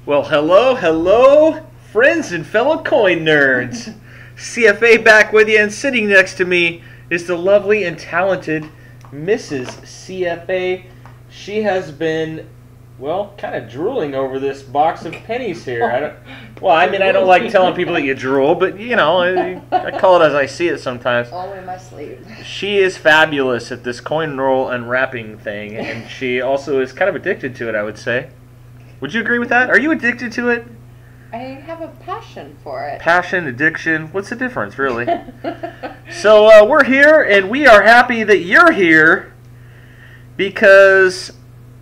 Well, hello, friends and fellow coin nerds. CFA back with you, and sitting next to me is the lovely and talented Mrs. CFA. She has been, well, kind of drooling over this box of pennies here. I don't like telling people that you drool, but, you know, I call it as I see it sometimes. All in my sleeve. She is fabulous at this coin roll unwrapping thing, and she also is kind of addicted to it, I would say. Would you agree with that? Are you addicted to it? I have a passion for it. Passion, addiction, what's the difference, really? So we're here, and we are happy that you're here because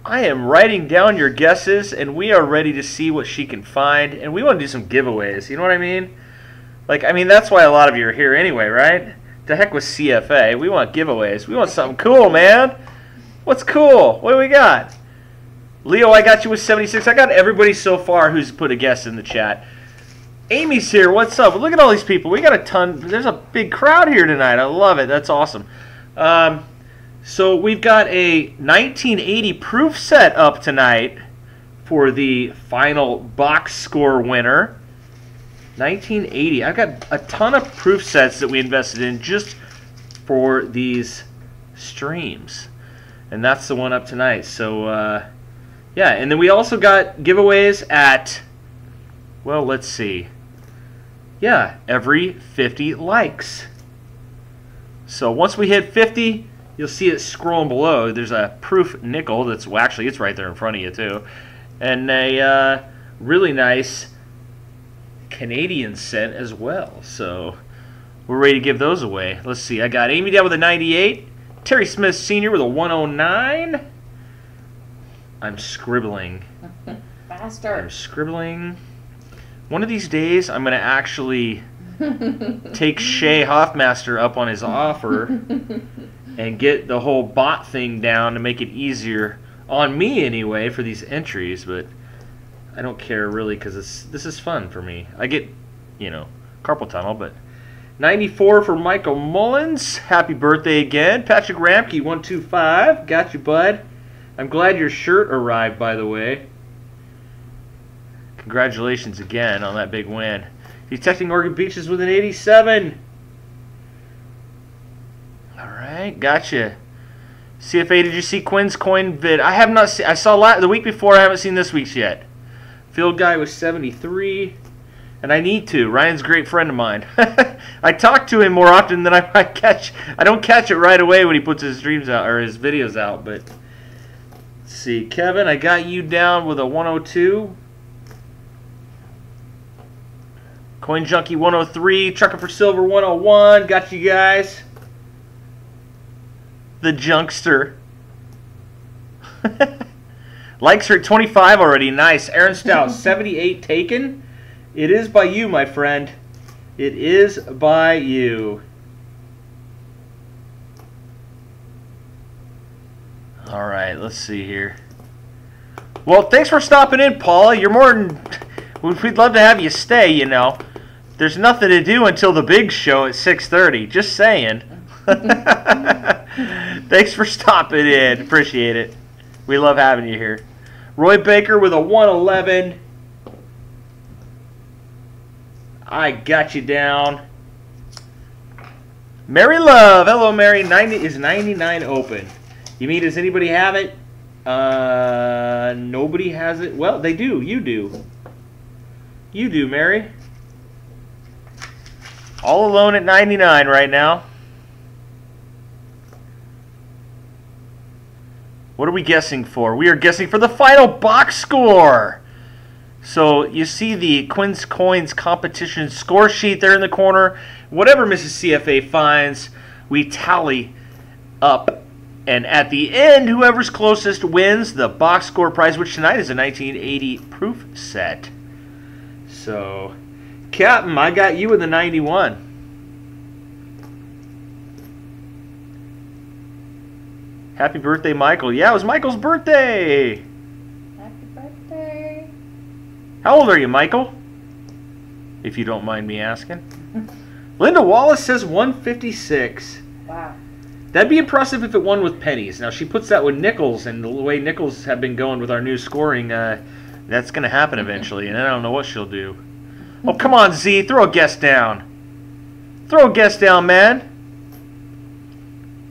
I am writing down your guesses, and we are ready to see what she can find, and we want to do some giveaways, you know what I mean? That's why a lot of you are here anyway, right? The heck with CFA. We want giveaways. We want something cool, man. What's cool? What do we got? Leo, I got you with 76. I got everybody so far who's put a guess in the chat. Amy's here. What's up? Look at all these people. We got a ton. There's a big crowd here tonight. I love it. That's awesome. So we've got a 1980 proof set up tonight for the final box score winner. 1980. I've got a ton of proof sets that we invested in just for these streams. And that's the one up tonight. So, yeah, and then we also got giveaways at, well, let's see. Yeah, every 50 likes. So once we hit 50, you'll see it scrolling below. There's a proof nickel that's, well, actually, it's right there in front of you, too. And a really nice Canadian cent as well. So we're ready to give those away. Let's see. I got Amy down with a 98. Terry Smith Sr. with a 109. I'm scribbling. Faster. I'm scribbling. One of these days, I'm going to actually take Shay Hoffmaster up on his offer and get the whole bot thing down to make it easier on me anyway for these entries. But I don't care really because this is fun for me. I get, you know, carpal tunnel, but 94 for Michael Mullins. Happy birthday again. Patrick Ramke, 125. Got you, bud. I'm glad your shirt arrived, by the way. Congratulations again on that big win. Detecting Oregon Beaches with an 87. All right, gotcha. CFA, did you see Quinn's coin vid? I have not seen. I saw the week before. I haven't seen this week's yet. Field guy was 73, and I need to. Ryan's a great friend of mine. I talk to him more often than I catch. I don't catch it right away when he puts his streams out or his videos out, but. See, Kevin, I got you down with a 102. Coin Junkie 103. Trucker for Silver 101. Got you guys. The Junkster. Likes are at 25 already. Nice. Aaron Stout 78 taken. It is by you, my friend. It is by you. All right, let's see here. Well, thanks for stopping in, Paula. You're more than... We'd love to have you stay, you know. There's nothing to do until the big show at 6:30. Just saying. Thanks for stopping in. Appreciate it. We love having you here. Roy Baker with a 111. I got you down. Mary Love. Hello, Mary. 90 is 99 open. You mean, does anybody have it? Nobody has it. Well, they do. You do. You do, Mary. All alone at 99 right now. What are we guessing for? We are guessing for the final box score. So you see the Quinn's Coins competition score sheet there in the corner. Whatever Mrs. CFA finds, we tally up. And at the end, whoever's closest wins the box score prize, which tonight is a 1980 proof set. So, Captain, I got you with a 91. Happy birthday, Michael. Yeah, it was Michael's birthday. Happy birthday. How old are you, Michael? If you don't mind me asking. Linda Wallace says 156. Wow. That'd be impressive if it won with pennies. Now, she puts that with nickels, and the way nickels have been going with our new scoring That's going to happen eventually, and I don't know what she'll do. Oh, come on, Z. Throw a guess down. Throw a guess down, man.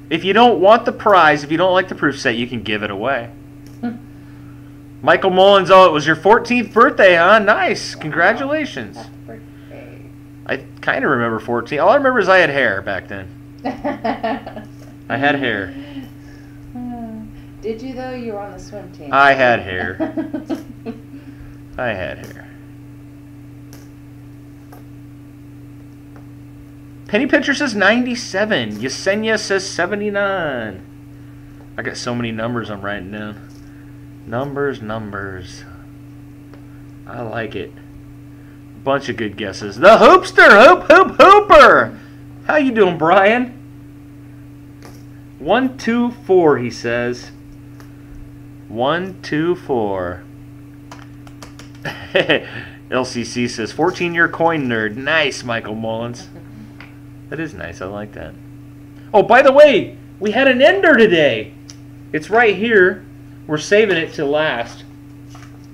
If you don't want the prize, if you don't like the proof set, you can give it away. Michael Mullins, oh, it was your 14th birthday, huh? Nice. Congratulations. Happy birthday. I kind of remember 14. All I remember is I had hair back then. I had hair. Did you, though? You were on the swim team. I had hair. I had hair. Penny Pincher says 97. Yesenia says 79. I got so many numbers I'm writing down. Numbers, numbers. I like it. Bunch of good guesses. The Hoopster! Hooper! How you doing, Brian? 1, 2, 4, he says. 1, 2, 4. LCC says 14-year coin nerd. Nice, Michael Mullins. That is nice. I like that. Oh, by the way, we had an ender today. It's right here. We're saving it to last.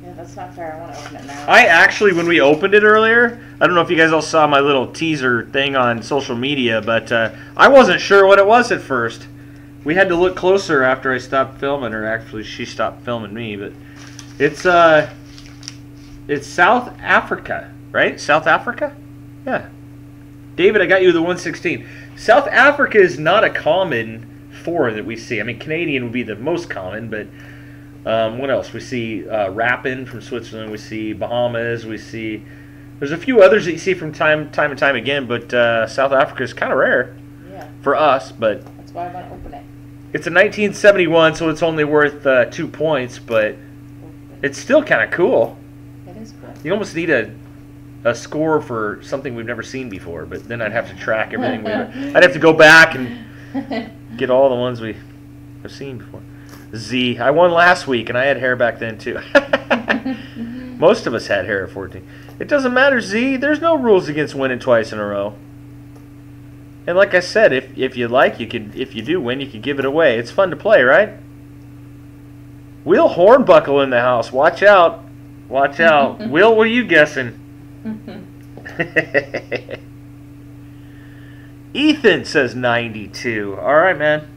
Yeah, that's not fair. I want to open it now. I actually, when we opened it earlier, I don't know if you guys all saw my little teaser thing on social media, but I wasn't sure what it was at first. We had to look closer after I stopped filming, or actually she stopped filming me, but it's South Africa, right? South Africa? Yeah. David, I got you the 116. South Africa is not a common foreign that we see. I mean, Canadian would be the most common, but what else? We see Rappin from Switzerland. We see Bahamas. We see... There's a few others that you see from time and time again, but South Africa is kind of rare for us. But that's why I want to open it. It's a 1971, so it's only worth 2 points, but it's still kind of cool. It is cool. You almost need a score for something we've never seen before, but then I'd have to track everything. I'd have to go back and get all the ones we have seen before. Z, I won last week, and I had hair back then too. Most of us had hair at 14. It doesn't matter, Z. There's no rules against winning twice in a row. And like I said, if you like, you could. If you do win, you could give it away. It's fun to play, right? Will Hornbuckle in the house. Watch out. Watch out. Will, what are you guessing? Ethan says 92. All right, man.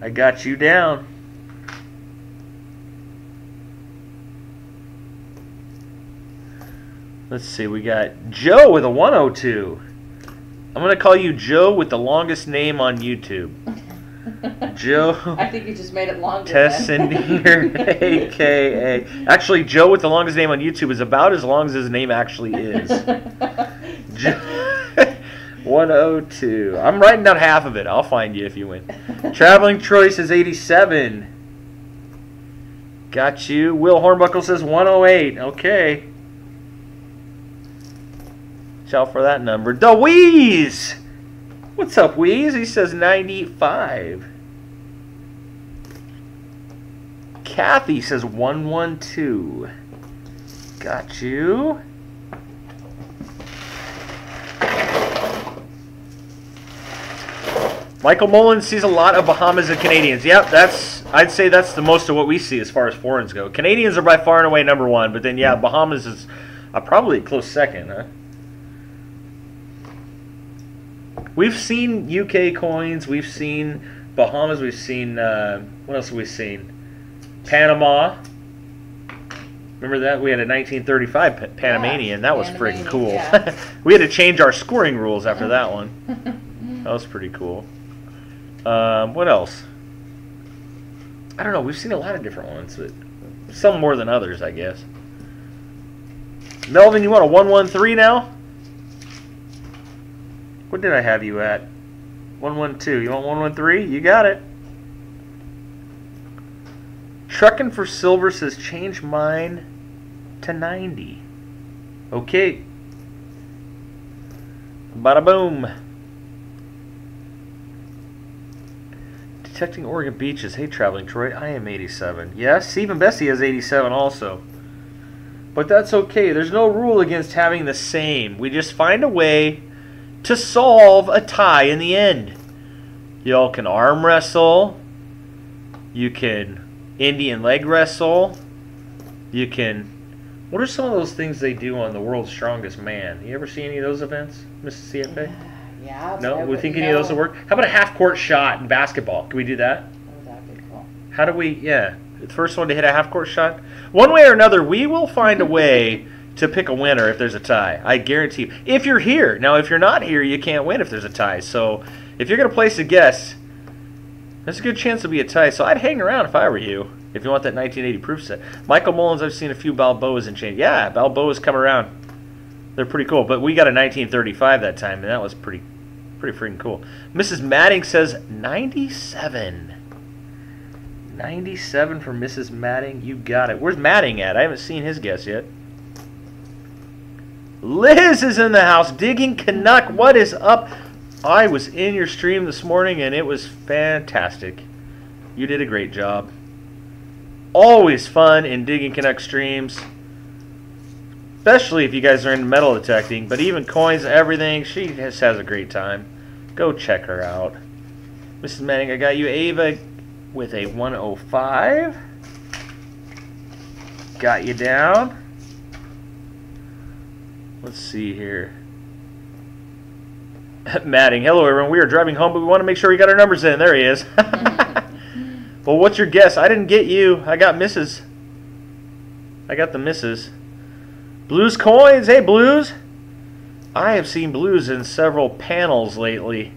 I got you down. Let's see. We got Joe with a 102. I'm going to call you Joe with the longest name on YouTube. Joe. I think you just made it longer. Tessinier, a.k.a. Actually, Joe with the longest name on YouTube is about as long as his name actually is. 102. I'm writing down half of it. I'll find you if you win. Traveling Troy says 87. Got you. Will Hornbuckle says 108. Okay. Watch out for that number. The Wheeze! What's up, Wheeze? He says 95. Kathy says 112. Got you. Michael Mullins sees a lot of Bahamas and Canadians. Yep, I'd say that's the most of what we see as far as foreigners go. Canadians are by far and away number one, but then yeah, Bahamas is probably a close second, huh? We've seen UK coins, we've seen Bahamas, we've seen, what else have we seen? Panama. Remember that? We had a 1935 Panamanian. That was freaking cool. Yeah. We had to change our scoring rules after that one. That was pretty cool. What else? I don't know. We've seen a lot of different ones. But some more than others, I guess. Melvin, you want a 113 now? What did I have you at? 112. You want 113? You got it. Truckin' for Silver says change mine to 90. Okay. Bada boom. Detecting Oregon beaches. Hey, Traveling Troy. I am 87. Yes, Stephen Bessie has 87 also. But that's okay. There's no rule against having the same. We just find a way to solve a tie in the end. Y'all can arm wrestle. You can Indian leg wrestle. You can... What are some of those things they do on The World's Strongest Man? You ever see any of those events, Mrs. CFA? Yeah. No? We think any of those will work? How about a half-court shot in basketball? Can we do that? Oh, that'd be cool. How do we... Yeah. The first one to hit a half-court shot? One way or another, we will find a way to pick a winner if there's a tie. I guarantee you. If you're here. Now, if you're not here, you can't win if there's a tie. So, if you're going to place a guess, there's a good chance there'll be a tie. So, I'd hang around if I were you. If you want that 1980 proof set. Michael Mullins, I've seen a few Balboas and change. Yeah, Balboas come around. They're pretty cool. But we got a 1935 that time, and that was pretty freaking cool. Mrs. Matting says 97. 97 for Mrs. Matting. You got it. Where's Matting at? I haven't seen his guess yet. Liz is in the house. Digging Canuck. What is up? I was in your stream this morning, and it was fantastic. You did a great job. Always fun in Digging Canuck streams, especially if you guys are into metal detecting, but even coins, everything, she just has a great time. Go check her out. Mrs. Manning, I got you Ava with a 105. Got you down. Let's see here. Matting, hello everyone, we are driving home, but we want to make sure we got our numbers in. There he is. Well, what's your guess? I didn't get you. I got misses. I got the misses. Blues coins. Hey, Blues. I have seen Blues in several panels lately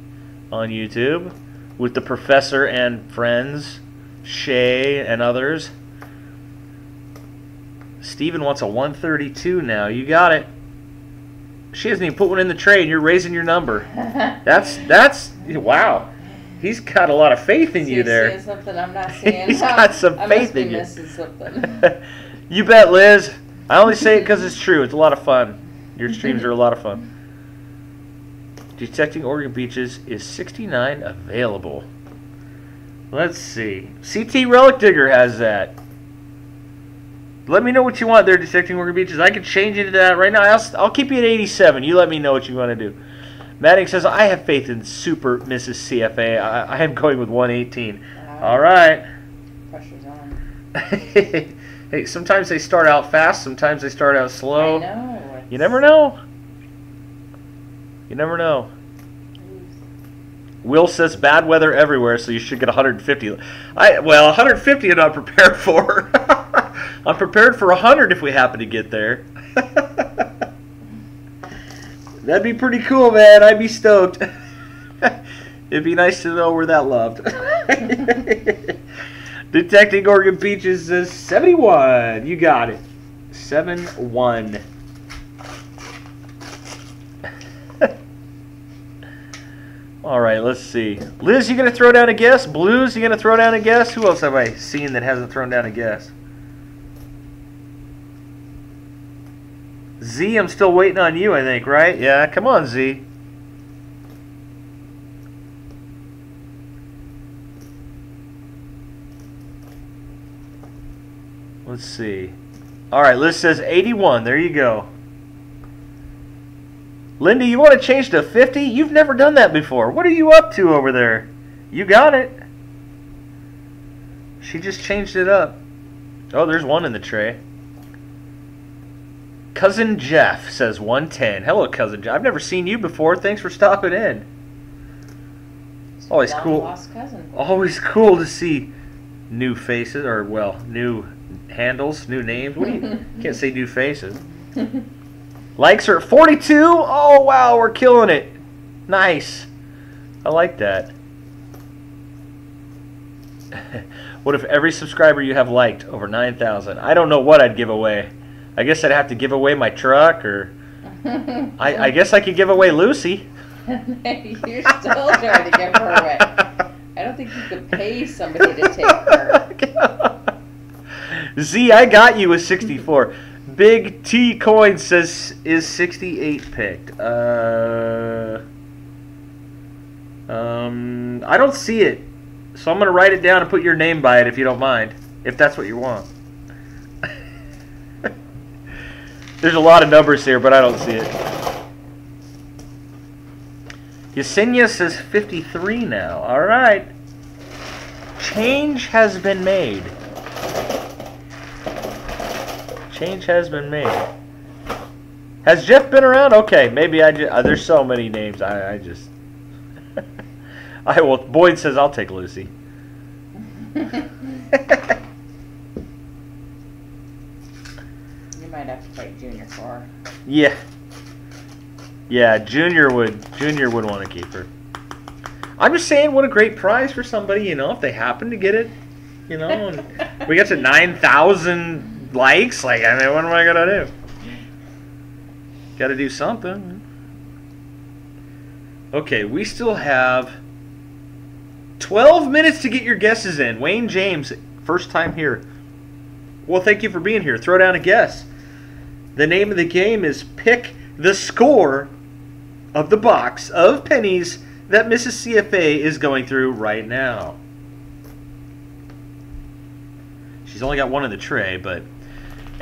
on YouTube with the professor and friends, Shay and others. Steven wants a 132 now. You got it. She hasn't even put one in the tray, and you're raising your number. That's wow. He's got a lot of faith in you there. Seeing something I'm not seeing. He's got some faith in you. I must be missing something. You bet, Liz. I only say it because it's true. It's a lot of fun. Your streams are a lot of fun. Detecting Oregon Beaches is 69 available. Let's see. CT Relic Digger has that. Let me know what you want there, Detecting Oregon Beaches. I can change it to that right now. I'll keep you at 87. You let me know what you want to do. Matting says, I have faith in Super Mrs. CFA. I am going with 118. Wow. All right. Pressure's on. Hey, sometimes they start out fast. Sometimes they start out slow. I know. You never know. You never know. Will says, bad weather everywhere, so you should get 150. Well, 150 I'm not prepared for. I'm prepared for 100 if we happen to get there. That'd be pretty cool, man. I'd be stoked. It'd be nice to know we're that loved. Detecting Oregon Beaches says 71. You got it. 7-1. All right, let's see. Liz, you going to throw down a guess? Blues, you going to throw down a guess? Who else have I seen that hasn't thrown down a guess? Z, I'm still waiting on you, I think, right? Yeah, come on, Z. Let's see. All right, Liz says 81. There you go. Linda, you want to change to 50? You've never done that before. What are you up to over there? You got it. She just changed it up. Oh, there's one in the tray. Cousin Jeff says 110. Hello, Cousin Jeff. I've never seen you before. Thanks for stopping in. Always cool. Lost cousin. Always cool to see new faces, or well, new handles, new names. What do you can't say new faces. Likes are at 42. Oh wow, we're killing it. Nice. I like that. What if every subscriber you have liked over 9,000? I don't know what I'd give away. I guess I'd have to give away my truck, or I guess I could give away Lucy. You're still trying to give her away. I don't think you could pay somebody to take her. Z, I got you with 64. Big T Coin says, is 68 picked? I don't see it. So I'm going to write it down and put your name by it if you don't mind. If that's what you want. There's a lot of numbers here, but I don't see it. Yesenia says 53 now. All right. Change has been made. Change has been made. Has Jeff been around? Okay, maybe I just... there's so many names. I just... well, Boyd says I'll take Lucy. You might have to fight Junior for her. Yeah. Yeah, Junior would want to keep her. I'm just saying, what a great prize for somebody, you know, if they happen to get it, you know, and we got to 9,000 likes. Like, I mean, what am I going to do? Got to do something. Okay, we still have 12 minutes to get your guesses in. Wayne James, first time here. Well, thank you for being here. Throw down a guess. The name of the game is Pick the Score of the box of pennies that Mrs. CFA is going through right now. She's only got one in the tray, but...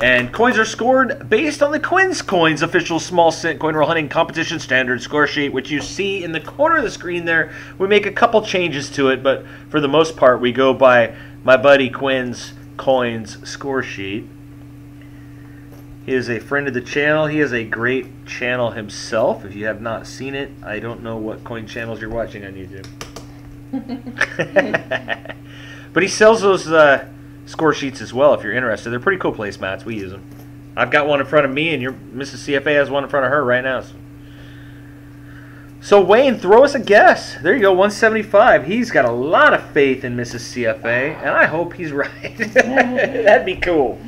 And coins are scored based on the Quinn's Coins official small cent coin roll hunting competition standard score sheet, which you see in the corner of the screen there. We make a couple changes to it, but for the most part, we go by my buddy Quinn's Coins score sheet. He is a friend of the channel. He has a great channel himself. If you have not seen it, I don't know what coin channels you're watching on YouTube. But he sells those score sheets as well if you're interested. They're pretty cool placemats. We use them. I've got one in front of me, and your Mrs. CFA has one in front of her right now. So Wayne, throw us a guess. There you go, 175. He's got a lot of faith in Mrs. CFA, and I hope he's right. That'd be cool.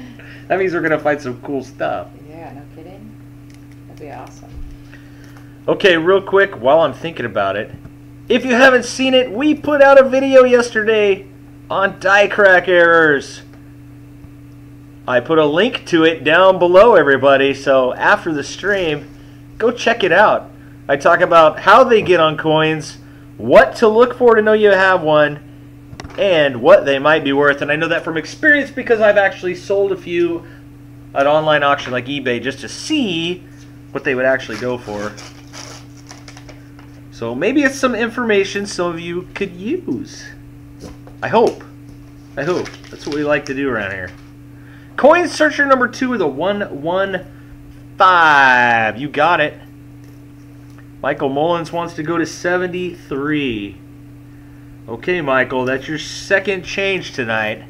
That means we're going to find some cool stuff. Yeah, no kidding. That'd be awesome. Okay, real quick, while I'm thinking about it, if you haven't seen it, we put out a video yesterday on die crack errors. I put a link to it down below, everybody, so after the stream, go check it out. I talk about how they get on coins, what to look for to know you have one, and what they might be worth. And I know that from experience because I've actually sold a few at online auction like eBay just to see what they would actually go for. So maybe it's some information some of you could use. I hope. That's what we like to do around here. Coin searcher number 2 with a 115. You got it. Michael Mullins wants to go to 73. Okay, Michael, that's your second change tonight.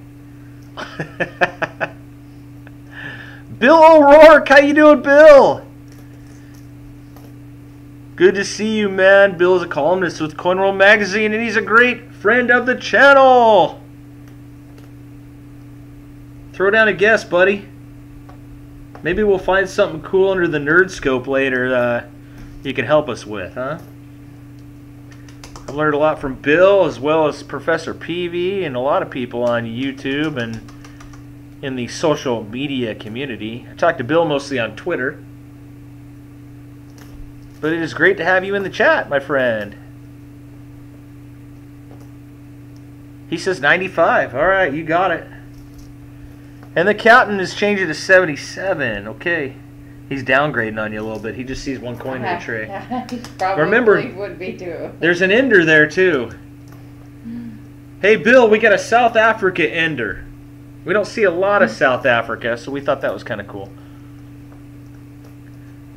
Bill O'Rourke, how you doing, Bill? Good to see you, man. Bill is a columnist with Coin Roll Magazine, and he's a great friend of the channel. Throw down a guess, buddy. Maybe we'll find something cool under the nerd scope later you can help us with, huh? I've learned a lot from Bill as well as Professor Peavy and a lot of people on YouTube and in the social media community. I talk to Bill mostly on Twitter. But it is great to have you in the chat, my friend. He says 95. All right, you got it. And the captain is changing to 77. Okay. He's downgrading on you a little bit. He just sees one coin in the tray. Yeah, he probably Remember, would be too. There's an ender there too. Hey Bill, we got a South Africa ender. We don't see a lot of South Africa, so we thought that was kind of cool.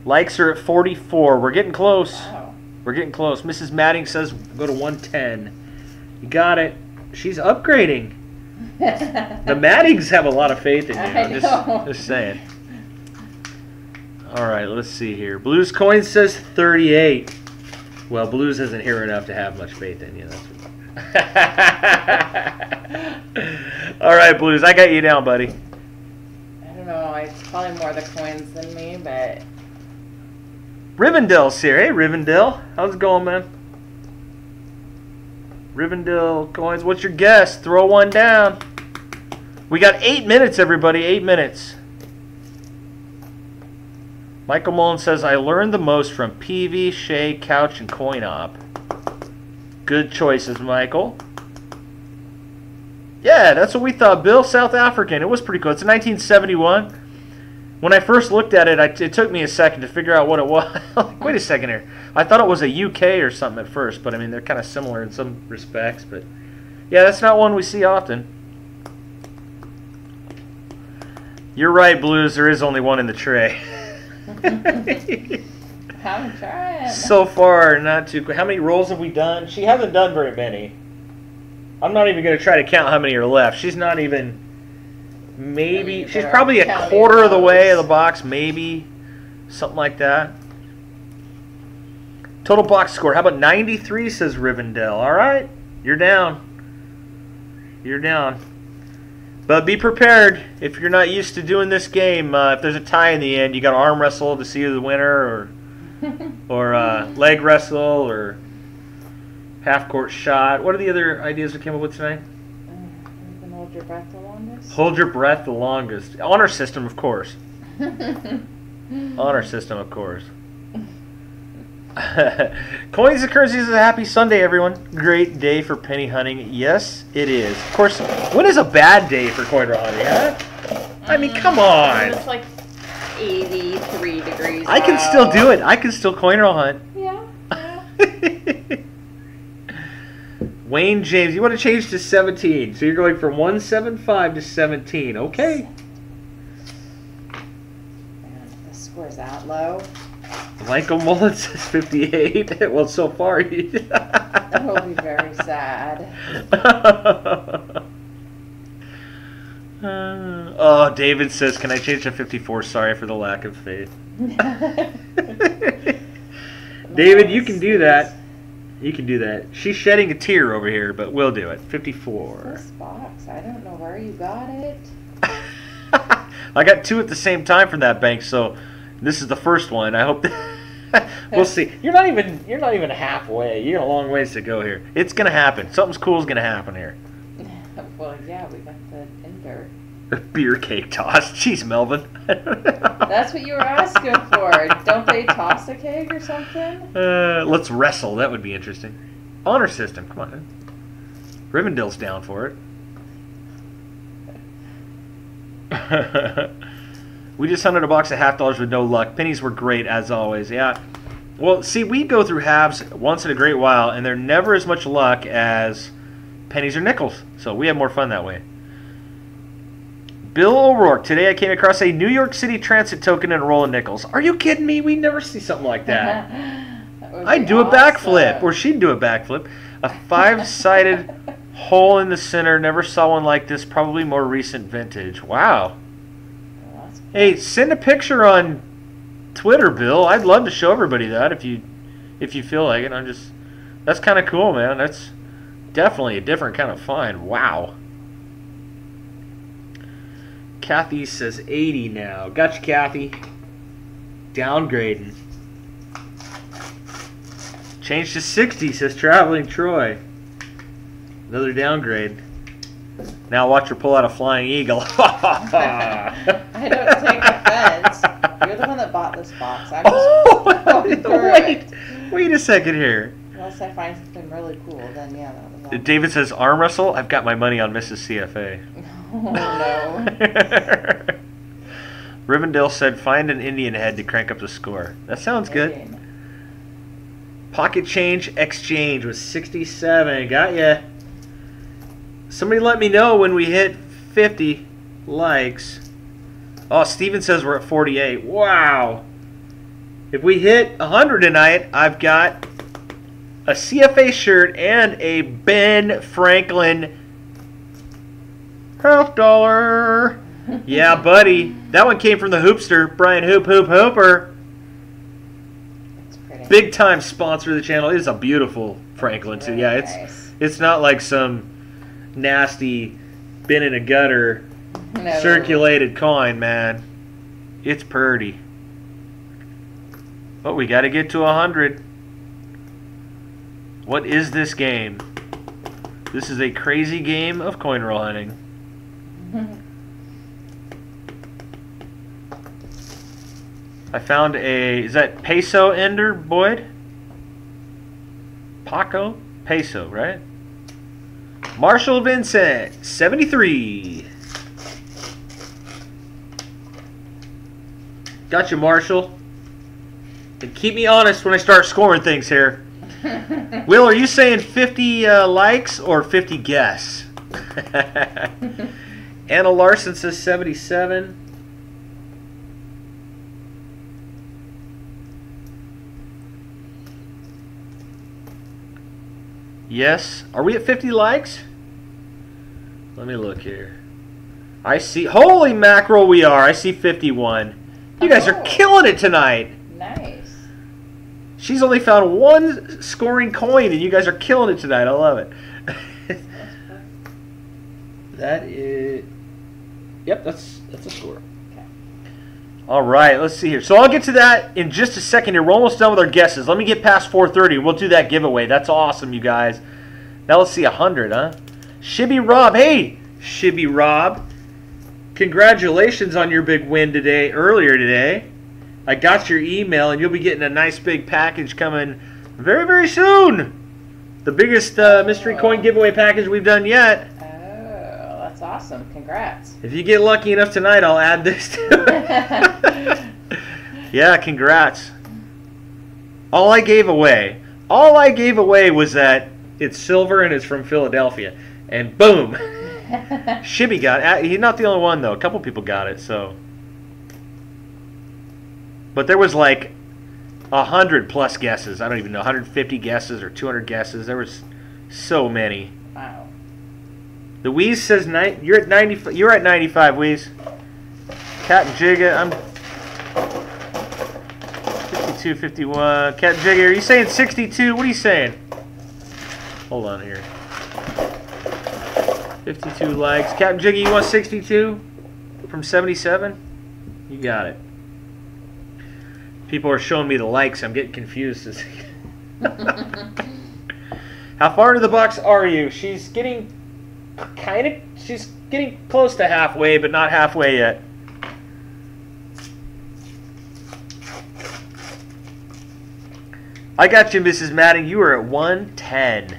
Likes are at 44. We're getting close. Wow. We're getting close. Mrs. Madding says go to 110. You got it. She's upgrading. The Maddings have a lot of faith in you. I'm just saying. All right, let's see here. Blues Coin says 38. Well, Blues isn't here enough to have much faith in you. That's all right, Blues, I got you down, buddy. I don't know. It's probably more the coins than me, but... Rivendell's here. Hey, Rivendell. How's it going, man? Rivendell Coins, what's your guess? Throw one down. We got 8 minutes, everybody. 8 minutes. Michael Mullen says, I learned the most from PV, Shea, Couch, and CoinOp. Good choices, Michael. Yeah, that's what we thought, Bill. South African. It was pretty cool. It's a 1971. When I first looked at it, it took me a second to figure out what it was. Wait a second here. I thought it was a UK or something at first, but I mean, they're kind of similar in some respects. But yeah, that's not one we see often. You're right, Blues. There is only one in the tray. I'm trying. So far, not too quick. How many rolls have we done? She hasn't done very many. I'm not even going to try to count how many are left. She's not even... Maybe... She's probably a quarter of the way of the box, maybe. Something like that. Total box score. How about 93, says Rivendell. All right. You're down. You're down. But be prepared. If you're not used to doing this game, if there's a tie in the end, you got to arm wrestle to see who's the winner, or leg wrestle, or half-court shot. What are the other ideas we came up with tonight? You can hold your breath the longest. Hold your breath the longest. Honor system, of course. Honor system, of course. Coins and currencies is a happy Sunday, everyone. Great day for penny hunting. Yes, it is. Of course, when is a bad day for coin roll hunting, huh? I mean, come on. It's like 83 degrees I can still do it. I can still coin roll hunt. Yeah. Wayne James, you want to change to 17. So you're going from 175 to 17. Okay. Man, the score's that low. Michael Mullen says 58. Well, so far, That will be very sad. Oh, David says, can I change to 54? Sorry for the lack of faith. David, you can do that. You can do that. She's shedding a tear over here, but we'll do it. 54. This box, I don't know where you got it. I got two at the same time from that bank, so this is the first one. I hope that we'll see. You're not even halfway. You got a long ways to go here. It's gonna happen. Something's cool is gonna happen here. Well, yeah, we got the ender. Beer cake toss. Jeez, Melvin. That's what you were asking for. Don't they toss a cake or something? Let's wrestle. That would be interesting. Honor system. Come on. Rivendell's down for it. We just hunted a box of $half with no luck. Pennies were great, as always. Yeah. Well, see, we go through halves once in a great while, and they're never as much luck as pennies or nickels. So we have more fun that way. Bill O'Rourke. Today I came across a New York City transit token and a roll of nickels. Are you kidding me? We never see something like that. I'd do a backflip, or she'd do a backflip. A 5-sided hole in the center. Never saw one like this. Probably more recent vintage. Wow. Hey, send a picture on Twitter, Bill. I'd love to show everybody that if you feel like it. That's kind of cool, man. That's definitely a different kind of find. Wow. Kathy says 80 now. Gotcha, Kathy. Downgrading. Change to 60, says Traveling Troy. Another downgrade. Now watch her pull out a flying eagle. I don't take offense. You're the one that bought this box. I'm just going through it. Wait a second here. Unless I find something really cool, then yeah, that was all. David says arm wrestle. I've got my money on Mrs. CFA. Oh no. Rivendell said find an Indian head to crank up the score. That sounds good. Pocket change exchange was 67. Got ya. Somebody let me know when we hit 50 likes. Oh, Steven says we're at 48. Wow. If we hit 100 tonight, I've got a CFA shirt and a Ben Franklin $half. Yeah, buddy. That one came from the Hoopster, Brian Hooper. That's pretty. Big time sponsor of the channel. It is a beautiful Franklin too. Really Yeah, nice. it's not like some nasty bin in a gutter No. circulated coin, man. It's purty. But we got to get to 100. What is this game? This is a crazy game of coin roll hunting. I found a, is that peso ender, Boyd? Paco? Peso, right? Marshall Vincent, 73. Gotcha, Marshall. And keep me honest when I start scoring things here. Will, are you saying 50 likes or 50 guess? Anna Larson says 77. Yes. Are we at 50 likes? Let me look here. I see. Holy mackerel, we are. I see 51. You guys are killing it tonight. Nice. She's only found one scoring coin, and you guys are killing it tonight. I love it. That is. Yep, that's a score. Okay. All right, let's see here. So I'll get to that in just a second here. We're almost done with our guesses. Let me get past 4:30. We'll do that giveaway. That's awesome, you guys. Now let's see, 100, huh? Shibby Rob. Hey, Shibby Rob. Congratulations on your big win today, earlier today. I got your email, and you'll be getting a nice big package coming very, very soon. The biggest mystery coin giveaway package we've done yet. That's awesome. Congrats. If you get lucky enough tonight, I'll add this to it. Yeah, congrats. All I gave away was that it's silver and it's from Philadelphia. And boom. Shibby got it. He's not the only one, though. A couple people got it, so. But there was like 100 plus guesses. I don't even know, 150 guesses or 200 guesses. There was so many. Wow. The Wheeze says you're at 90. You're at 95, Wheeze. Cat and Jigga, I'm 52, 51. Cat and Jigga, are you saying 62? What are you saying? Hold on here. 52 likes. Cat and Jigga, you want 62 from 77? You got it. People are showing me the likes. I'm getting confused. How far into the box are you? She's getting she's getting close to halfway, but not halfway yet. I got you, Mrs. Madden. You are at 110.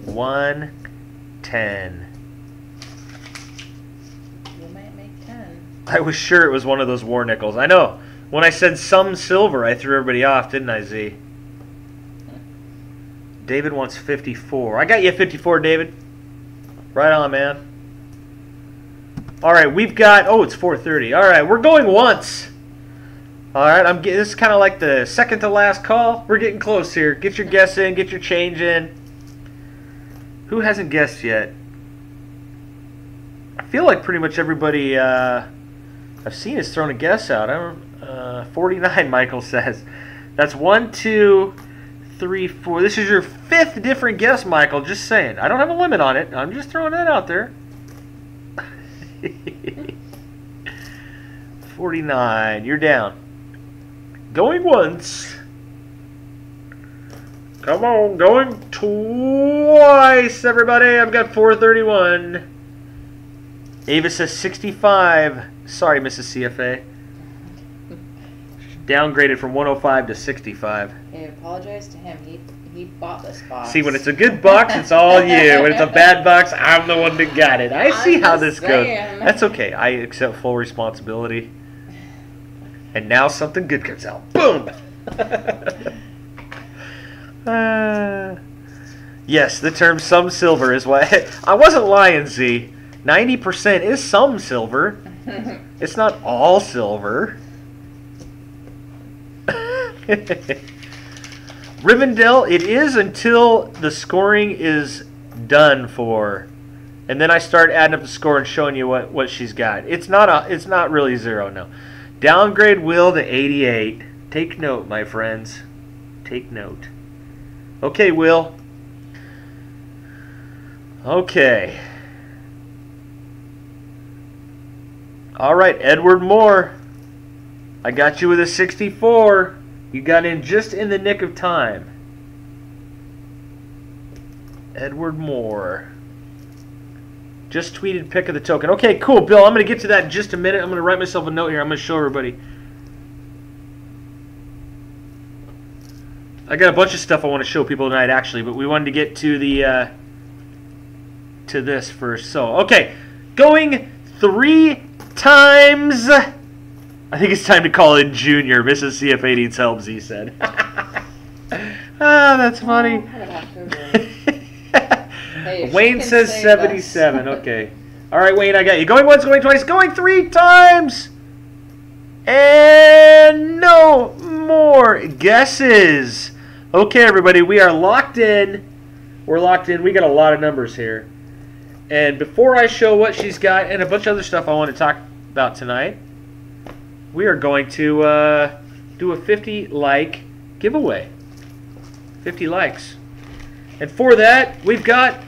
110. You might make 10. I was sure it was one of those war nickels. I know. When I said some silver, I threw everybody off, didn't I, Z? David wants 54. I got you at 54, David. Right on, man. All right, we've got... Oh, it's 4:30. All right, we're going once. All right, this is kind of like the second to last call. We're getting close here. Get your guess in. Get your change in. Who hasn't guessed yet? I feel like pretty much everybody I've seen has thrown a guess out. 49, Michael says. That's 1, 2, 3, 4. This is your 5th different guess, Michael. Just saying. I don't have a limit on it. I'm just throwing that out there. 49. You're down. Going once. Come on. Going twice, everybody. I've got 431. Ava says 65. Sorry, Mrs. CFA. Downgraded from 105 to 65. Hey, apologize to him. He bought this box. See, when it's a good box, it's all you. When it's a bad box, I'm the one that got it. I see how this goes. That's okay. I accept full responsibility. And now something good comes out. Boom! Yes, the term some silver is why. I wasn't lying, Z. 90% is some silver. It's not all silver. Rivendell, it is until the scoring is done for, and then I start adding up the score and showing you what she's got. It's not really 0, no. Downgrade Will to 88. Take note, my friends. Take note. Okay, Will. Okay. All right, Edward Moore. I got you with a 64. You got in just in the nick of time. Edward Moore. Just tweeted pick of the token. Okay, cool, Bill. I'm going to get to that in just a minute. I'm going to write myself a note here. I'm going to show everybody. I got a bunch of stuff I want to show people tonight, actually, but we wanted to get to the to this first. So, okay, going 3 times. I think it's time to call in Junior. Mrs. CFA needs help, Z said. That's funny. Hey, Wayne says 77. Okay. All right, Wayne, I got you. Going once, going twice, going 3 times. And no more guesses. Okay, everybody, we are locked in We're locked in. We got a lot of numbers here. And before I show what she's got and a bunch of other stuff I want to talk about tonight, we are going to do a 50-like giveaway. 50 likes. And for that, we've got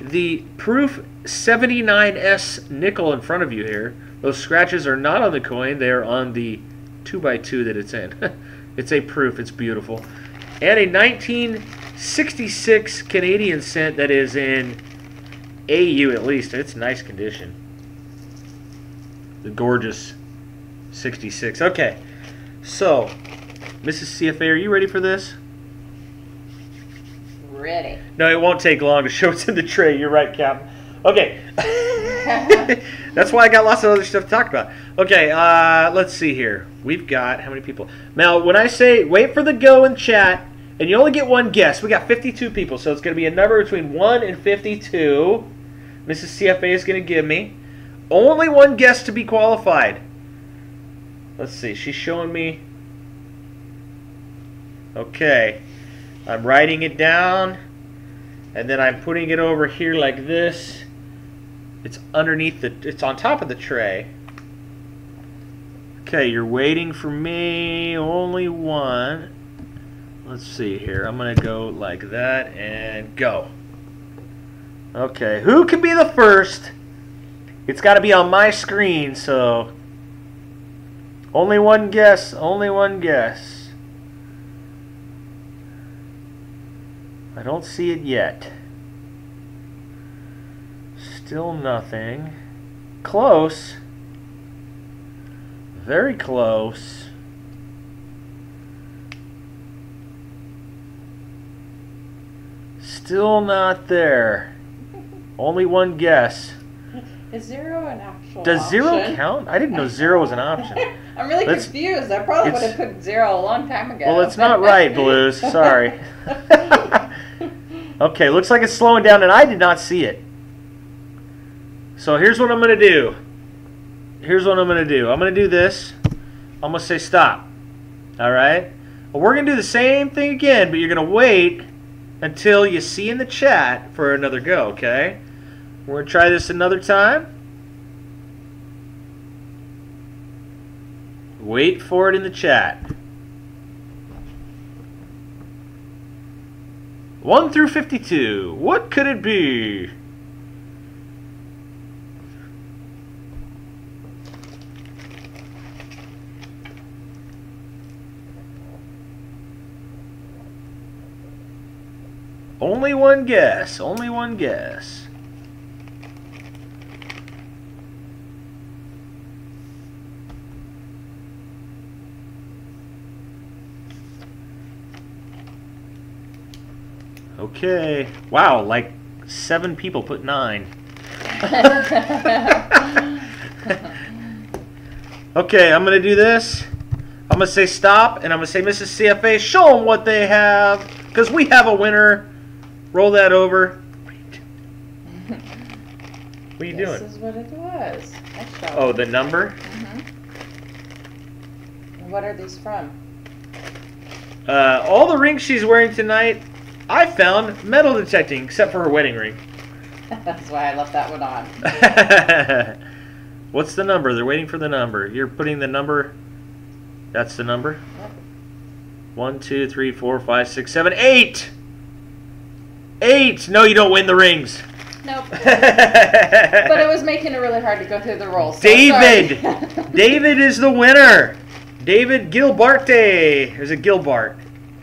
the Proof 79S nickel in front of you here. Those scratches are not on the coin. They are on the 2x2 that it's in. It's a proof. It's beautiful. And a 1966 Canadian cent that is in AU at least. It's nice condition. The gorgeous 66. Okay. So, Mrs. CFA, are you ready for this? Ready. No, it won't take long to show what's in the tray. You're right, Captain. Okay. That's why I got lots of other stuff to talk about. Okay, let's see here. We've got, how many people? Now, when I say wait for the go in chat, and you only get one guess, we got 52 people, so it's going to be a number between 1 and 52. Mrs. CFA is going to give me. Only one guess to be qualified. Let's see, she's showing me. Okay. I'm writing it down, and then I'm putting it over here like this. It's underneath the, it's on top of the tray. Okay, you're waiting for me. Only one. Let's see here. I'm going to go like that and go. Okay, who can be the first? It's got to be on my screen, so only one guess. Only one guess. I don't see it yet. Still nothing. Close. Very close. Still not there. Only one guess. Is 0 an actual Does option? 0 count? I didn't know 0 was an option. I'm really confused. I probably would have put 0 a long time ago. Well, it's not right, Blues. Sorry. Okay, looks like it's slowing down, and I did not see it. So here's what I'm going to do. Here's what I'm going to do. I'm going to do this. I'm going to say stop. All right? Well, we're going to do the same thing again, but you're going to wait until you see in the chat for another go, okay? We're going to try this another time. Wait for it in the chat. 1 through 52. What could it be? Only one guess. Only one guess. Okay. Wow, like 7 people put 9. Okay, I'm going to do this. I'm going to say stop, and I'm going to say, Mrs. CFA, show them what they have, because we have a winner. Roll that over. What are you doing? This is what it was. Oh, the number? And what are these from? All the rings she's wearing tonight, I found metal detecting, except for her wedding ring. That's why I left that one on. What's the number? They're waiting for the number. You're putting the number. That's the number. Yep. 1, 2, 3, 4, 5, 6, 7, 8. 8. No, you don't win the rings. Nope. But it was making it really hard to go through the rolls. So David. David is the winner. David Gilbarte. Is it Gilbart?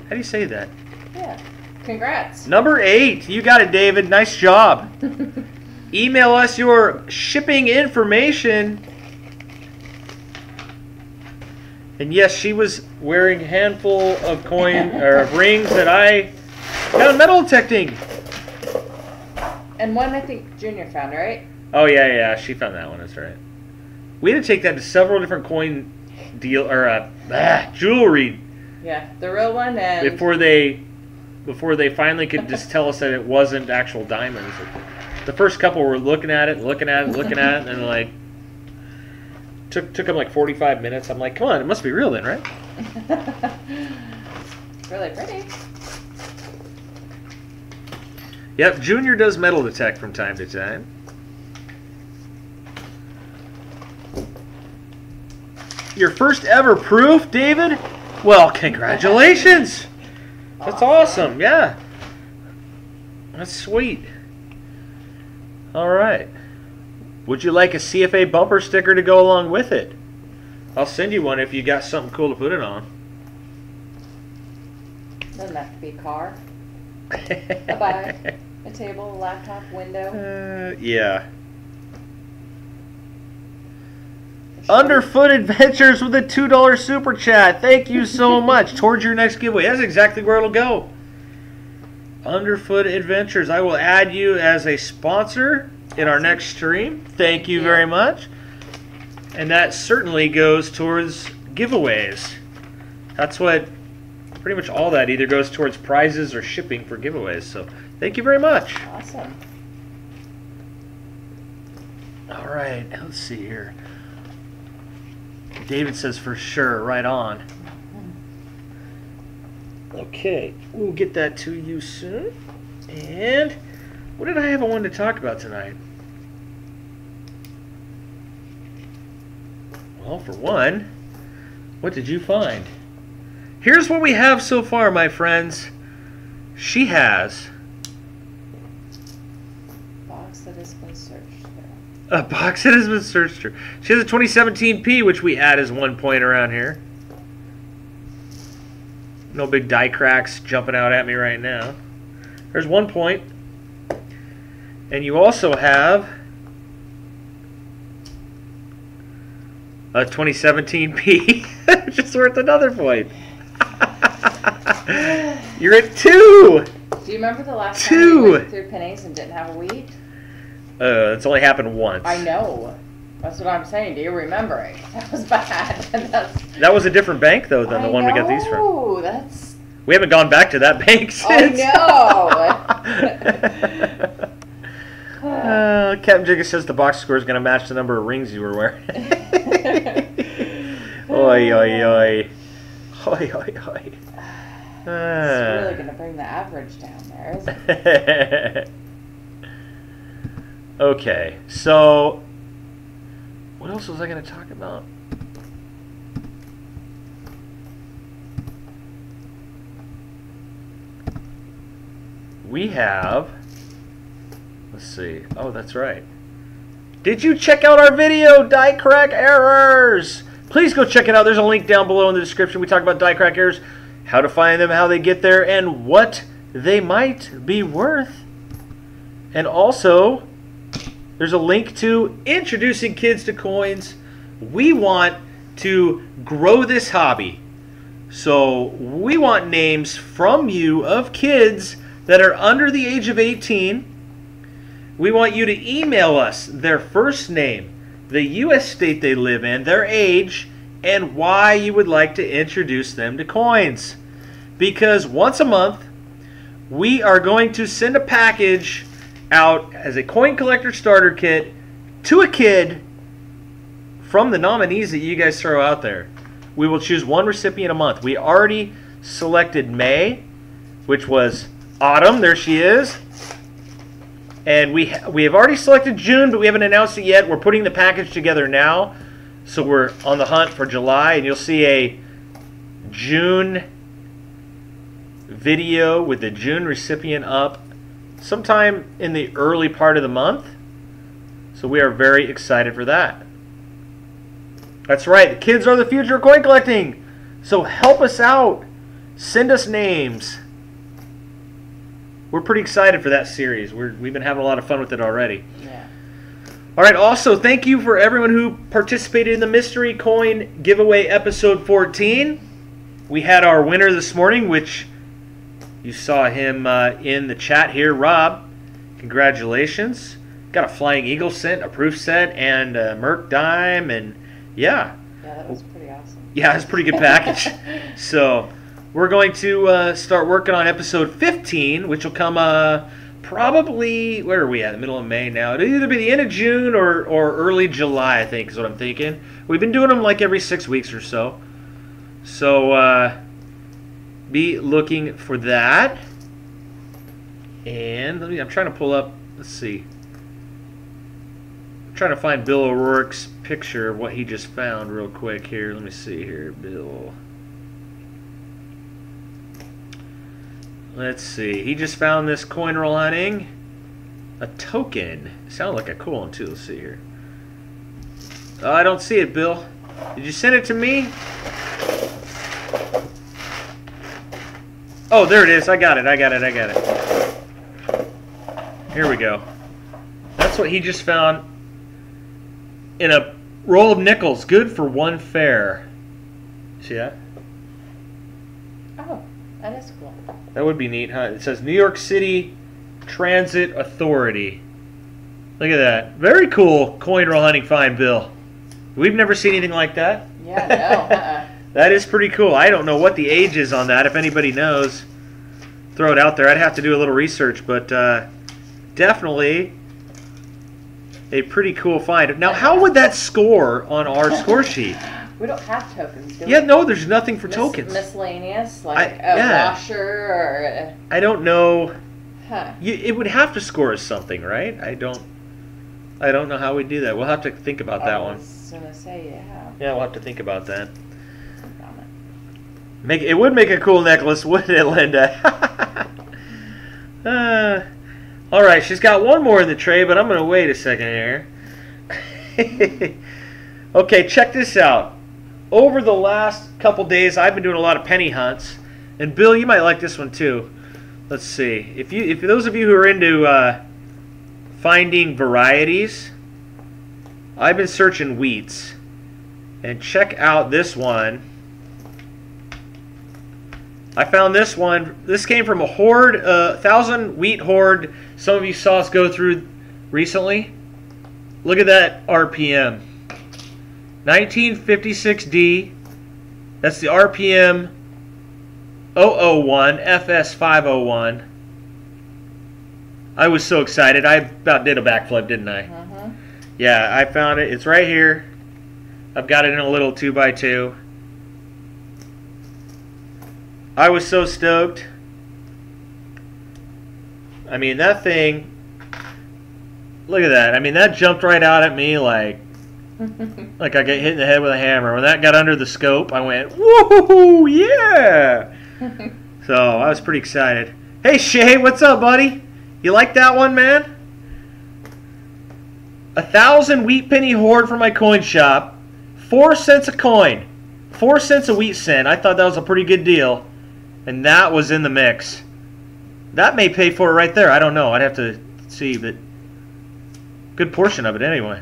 How do you say that? Yeah. Congrats. Number 8. You got it, David. Nice job. Email us your shipping information. And yes, she was wearing a handful of coin or of rings that I found metal detecting. And one I think Junior found, right? Oh yeah, she found that one. That's right. We had to take that to several different coin deal or jewelry. Yeah, the real one and before they finally could just tell us that it wasn't actual diamonds. The first couple were looking at it, and like took them like 45 minutes. I'm like, come on, it must be real then, right? Really pretty. Yep, Junior does metal detect from time to time. Your first ever proof, David? Well, congratulations. That's awesome. Yeah. That's sweet. All right. Would you like a CFA bumper sticker to go along with it? I'll send you one if you got something cool to put it on. Doesn't have to be a car. A bag, a table, a laptop, window. Yeah. Underfoot Adventures with a $2 super chat. Thank you so much. Towards your next giveaway. That's exactly where it'll go. Underfoot Adventures. I will add you as a sponsor in our next stream. Thank you very much. And that certainly goes towards giveaways. That's what, pretty much all that either goes towards prizes or shipping for giveaways. So thank you very much. Awesome. All right, let's see here. David says for sure, right on. Okay, we'll get that to you soon. And what did I have I wanted to talk about tonight? Well, for one, what did you find? Here's what we have so far, my friends. She has Box that has been searched through. a box that has been searched through. She has a 2017 P, which we add as 1 point around here. No big die cracks jumping out at me right now. There's 1 point. And you also have a 2017 P, which is worth another point. You're at 2. Do you remember the last time you went through Pennies and didn't have a wheat? It's only happened once. I know. That's what I'm saying. Do you remember it? That was bad. That was a different bank, though, than the one we got these from. Oh, that's... We haven't gone back to that bank since. I know. Captain Jigga says the box score is going to match the number of rings you were wearing. Oi, oi, oi. Oi, oi, oi. It's really going to bring the average down there, isn't it? Okay, so what else was I going to talk about? We have, let's see, oh, that's right. Did you check out our video, Die Crack Errors? Please go check it out. There's a link down below in the description. We talk about die crack errors, how to find them, how they get there, and what they might be worth. And also, there's a link to introducing kids to coins. We want to grow this hobby. So we want names from you of kids that are under the age of 18. We want you to email us their first name, the U.S. state they live in, their age, and why you would like to introduce them to coins. Because once a month, we are going to send a package out as a coin collector starter kit to a kid from the nominees that you guys throw out there. We will choose one recipient a month. We already selected May, which was Autumn. There she is. And we have already selected June, but we haven't announced it yet. We're putting the package together now. So we're on the hunt for July, and you'll see a June video with the June recipient up sometime in the early part of the month. So we are very excited for that. That's right. The kids are the future of coin collecting. So help us out. Send us names. We're pretty excited for that series. We've been having a lot of fun with it already. Yeah. All right. Also, thank you for everyone who participated in the Mystery Coin Giveaway episode 14. We had our winner this morning, which you saw him in the chat here. Rob, congratulations. Got a Flying Eagle set, a proof set, and a Merc dime, and yeah. Yeah, that was pretty awesome. Yeah, it's a pretty good package. So we're going to start working on episode 15, which will come probably, where are we at? The middle of May now. It'll either be the end of June or early July, I think, is what I'm thinking. We've been doing them like every 6 weeks or so. So be looking for that. And I'm trying to pull up, let's see. I'm trying to find Bill O'Rourke's picture of what he just found real quick here. Let me see here, Bill. Let's see. He just found this coin roll hunting. A token. Sounded like a cool one too. Let's see here. Oh, I don't see it, Bill. Did you send it to me? Oh, there it is. I got it. Here we go. That's what he just found in a roll of nickels. Good for one fare. See that? Oh, that is cool. That would be neat, huh? It says New York City Transit Authority. Look at that. Very cool coin roll hunting find, Bill. We've never seen anything like that. Yeah, no. That is pretty cool. I don't know what the age is on that. If anybody knows, throw it out there. I'd have to do a little research, but definitely a pretty cool find. Now, how would that score on our score sheet? We don't have tokens, do we? Yeah, no, there's nothing for tokens. Miscellaneous, like a washer or I don't know. Huh. It would have to score as something, right? I don't know how we do that. We'll have to think about that one. I was gonna say, yeah. Yeah, we'll have to think about that. It would make a cool necklace, wouldn't it, Linda? All right, she's got one more in the tray, but I'm going to wait a second here. Okay, check this out. Over the last couple days, I've been doing a lot of penny hunts, and Bill, you might like this one too. Let's see. If those of you who are into finding varieties, I've been searching wheats, and check out this one. I found this one. This came from a hoard, 1,000 wheat hoard. Some of you saw us go through recently. Look at that RPM. 1956D. That's the RPM 001, FS501. I was so excited. I about did a backflip, didn't I? Uh-huh. Yeah, I found it. It's right here. I've got it in a little 2x2. I was so stoked. I mean, that thing, look at that. I mean, that jumped right out at me like I got hit in the head with a hammer. When that got under the scope, I went, woohoo, yeah! So, I was pretty excited. Hey, Shay, what's up, buddy? You like that one, man? 1,000 wheat penny hoard from my coin shop. 4 cents a coin. 4 cents a wheat cent. I thought that was a pretty good deal. And that was in the mix. That may pay for it right there. I don't know. I'd have to see, but good portion of it anyway.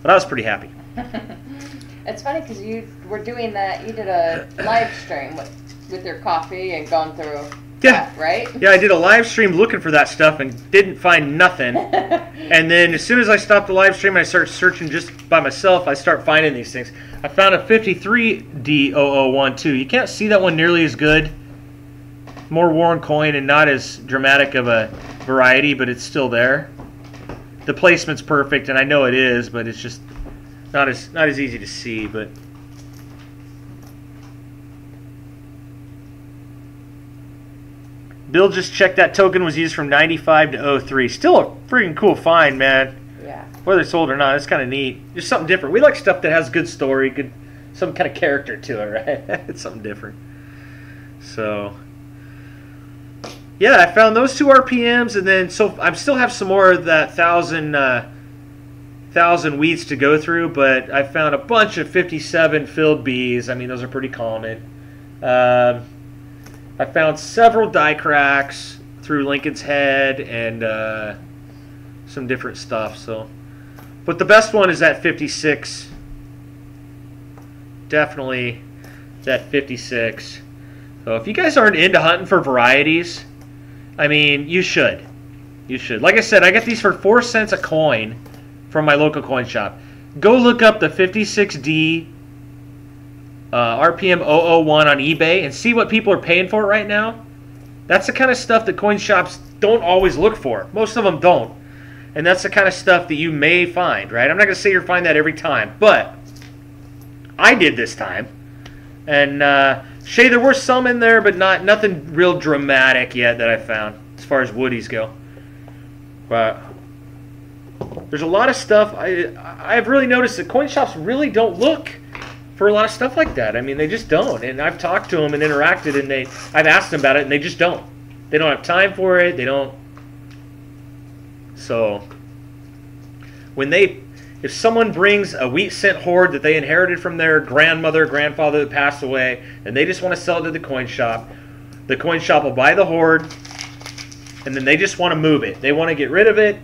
But I was pretty happy. It's funny because you were doing that. You did a live stream with your coffee and going through that, right? Yeah, I did a live stream looking for that stuff and didn't find nothing. And then as soon as I stopped the live stream and I started searching just by myself, I start finding these things. I found a 53D001 too. You can't see that one nearly as good. More worn coin and not as dramatic of a variety, but it's still there. The placement's perfect, and I know it is, but it's just not as easy to see. But Bill just checked that token was used from 95 to 03. Still a freaking cool find, man. Yeah. Whether it's sold or not, it's kind of neat. Just something different. We like stuff that has good story, some kind of character to it, right? It's something different. So, yeah, I found those 2 RPMs, and then I still have some more of that 1,000 wheats to go through, but I found a bunch of 57 filled Bs. I mean, those are pretty common. I found several die cracks through Lincoln's Head and some different stuff. So, but the best one is that 56. Definitely that 56. So if you guys aren't into hunting for varieties, I mean, you should. You should. Like I said, I got these for 4 cents a coin from my local coin shop. Go look up the 56D RPM 001 on eBay and see what people are paying for it right now. That's the kind of stuff that coin shops don't always look for. Most of them don't. And that's the kind of stuff that you may find, right? I'm not going to say you'll find that every time, but I did this time. And Shay, there were some in there, but nothing real dramatic yet that I found. as far as woodies go. But there's a lot of stuff. I've really noticed that coin shops really don't look for a lot of stuff like that. I mean, they just don't. And I've talked to them and interacted, and I've asked them about it, and they just don't. They don't have time for it. They don't. So if someone brings a wheat cent hoard that they inherited from their grandmother, grandfather that passed away, and they just want to sell it to the coin shop will buy the hoard, and then they just want to move it. They want to get rid of it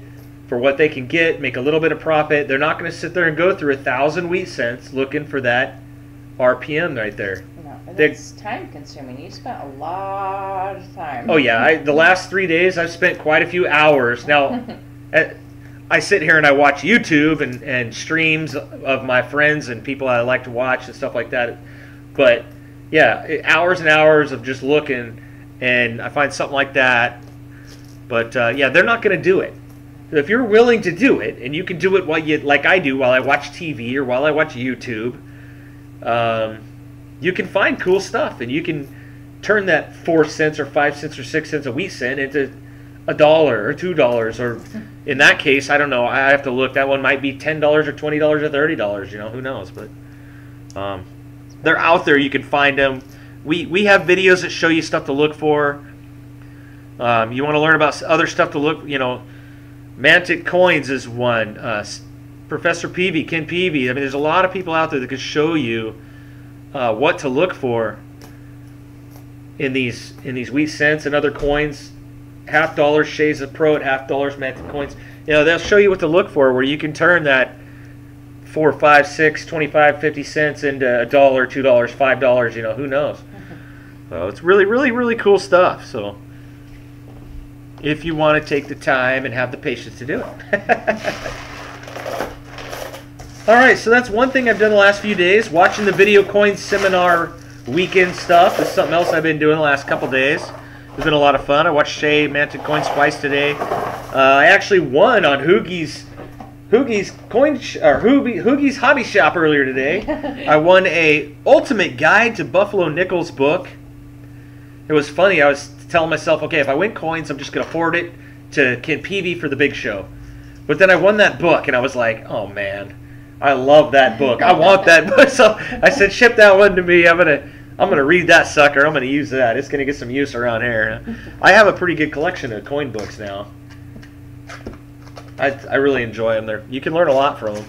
for what they can get, make a little bit of profit. They're not going to sit there and go through 1,000 wheat cents looking for that RPM right there. No, it's time consuming. You spent a lot of time. Oh yeah, the last 3 days I've spent quite a few hours. Now, I sit here and I watch YouTube and streams of my friends and people I like to watch and stuff like that. But yeah, hours and hours of just looking, and I find something like that. But yeah, they're not going to do it. If you're willing to do it, and you can do it like I do while I watch TV or while I watch YouTube, you can find cool stuff, and you can turn that 4 cents or 5 cents or 6 cents a wheat cent into $1 or $2, or in that case, I don't know. I have to look. That one might be $10 or $20 or $30. You know, who knows? But they're out there. You can find them. We have videos that show you stuff to look for. You want to learn about other stuff to look. You know, Mantic Coins is one. Professor Peavy, Ken Peavy. I mean, there's a lot of people out there that could show you what to look for in these wheat cents and other coins. $50 Shades of Pro at $50 Mantic Coins. You know, they'll show you what to look for, where you can turn that 4, 5, 6, 25, 50 cents into $1, $2, $5. You know, who knows? So it's really, really, really cool stuff. So if you want to take the time and have the patience to do it. All right, so that's one thing I've done the last few days, watching the Video Coin Seminar weekend stuff. This is something else I've been doing the last couple days. It's been a lot of fun. I watched Shay Mantic Coins twice today. I actually won on Hoogie's Hobby Shop earlier today. I won a Ultimate Guide to Buffalo Nickels book. It was funny. I was telling myself, okay, if I win coins, I'm just going to forward it to Ken Peavy for the big show. But then I won that book, and I was like, oh man, I love that book. I want that book. So I said, ship that one to me. I'm gonna read that sucker. I'm gonna use that. It's gonna get some use around here. I have a pretty good collection of coin books now. I really enjoy them. You can learn a lot from them.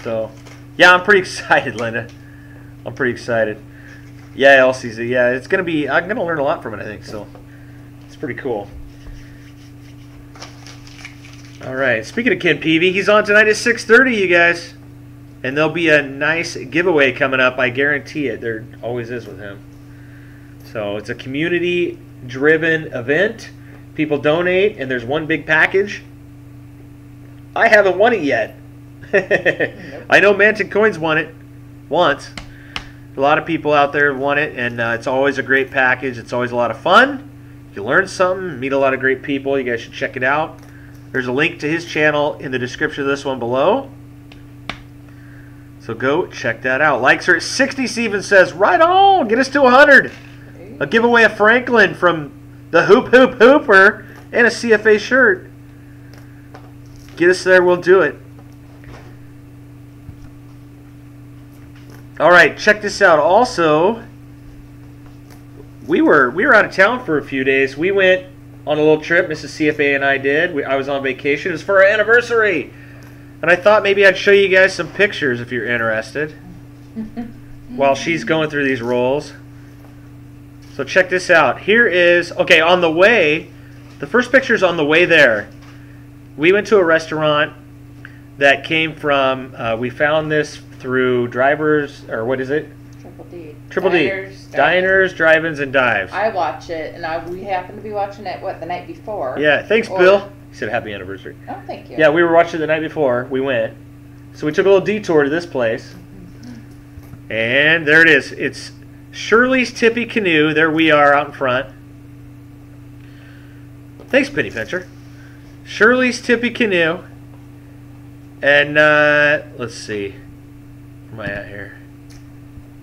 So yeah, I'm pretty excited, Linda. I'm pretty excited. Yeah, LCZ. Yeah, it's gonna be. I'm gonna learn a lot from it, I think. So it's pretty cool. All right. Speaking of Ken Peavy, he's on tonight at 6:30, you guys. And there'll be a nice giveaway coming up. I guarantee it. There always is with him. So it's a community-driven event. People donate, and there's one big package. I haven't won it yet. Nope. I know Mantic Coins won it once. A lot of people out there have won it, and it's always a great package. It's always a lot of fun. You learn something, meet a lot of great people. You guys should check it out. There's a link to his channel in the description of this one below. So go check that out. Likes are at 60. Steven says, right on, get us to 100. A giveaway of Franklin from the Hoop Hoop Hooper and a CFA shirt. Get us there, we'll do it. All right, check this out. Also, we were out of town for a few days. We went on a little trip. Mrs. CFA and I did. I was on vacation. It was for our anniversary. And I thought maybe I'd show you guys some pictures if you're interested while she's going through these rolls. So check this out. Here is, okay, on the way, the first picture's on the way there. We went to a restaurant that came from, we found this through Drivers, or what is it? Triple D. Triple D. Diners, Drive-Ins, and Dives. I watch it, and we happened to be watching it, what, the night before? Yeah, thanks, Bill. He said happy anniversary. Oh, thank you. Yeah, we were watching the night before. We went. So we took a little detour to this place. And there it is. It's Shirley's Tippy Canoe. There we are out in front. Thanks, Penny Pincher. Shirley's Tippy Canoe. And let's see. Where am I at here?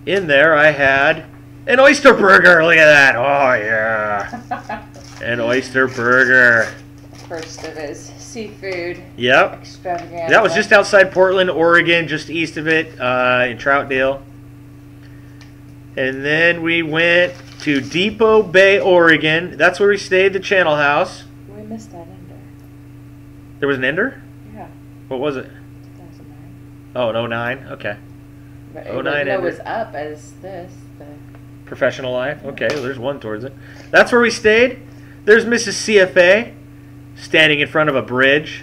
In there I had an oyster burger. Look at that. Oh, yeah. An oyster burger. First of his seafood. Yep. Extravaganza. That was just outside Portland, Oregon, just east of it, in Troutdale. And then we went to Depot Bay, Oregon. That's where we stayed, the Channel House. We missed that ender. There was an ender? Yeah. What was it? 2009. Oh, an 09? Okay. But 09 it was ender. up as this. Professional life? Okay, well, there's one towards it. That's where we stayed. There's Mrs. CFA standing in front of a bridge.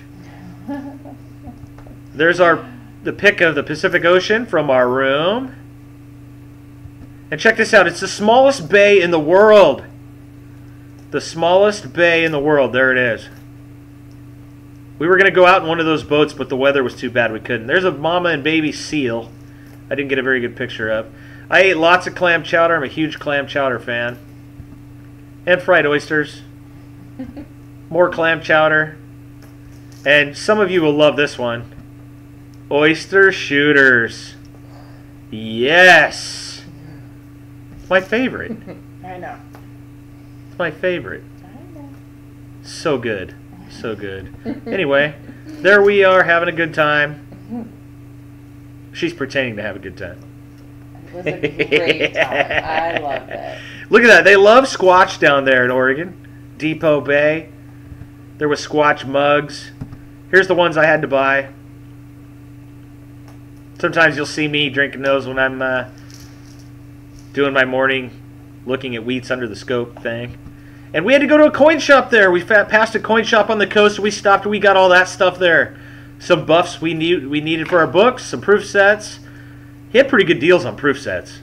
There's the pic of the Pacific Ocean from our room. And check this out. It's the smallest bay in the world. The smallest bay in the world. There it is. We were going to go out in one of those boats, but the weather was too bad we couldn't. There's a mama and baby seal. I didn't get a very good picture of. I ate lots of clam chowder. I'm a huge clam chowder fan. And fried oysters. More clam chowder. And some of you will love this one. Oyster shooters. Yes. It's my favorite. I know. It's my favorite. I know. So good. So good. Anyway, there we are having a good time. She's pretending to have a good time. It was a great time. I loved it. Look at that. They love Squatch down there in Oregon. Depot Bay. There was Squatch mugs. Here's the ones I had to buy. Sometimes you'll see me drinking those when I'm doing my morning looking at wheats under the scope thing. And we had to go to a coin shop there. We passed a coin shop on the coast. We stopped and we got all that stuff there. Some buffs we needed for our books, some proof sets. He had pretty good deals on proof sets.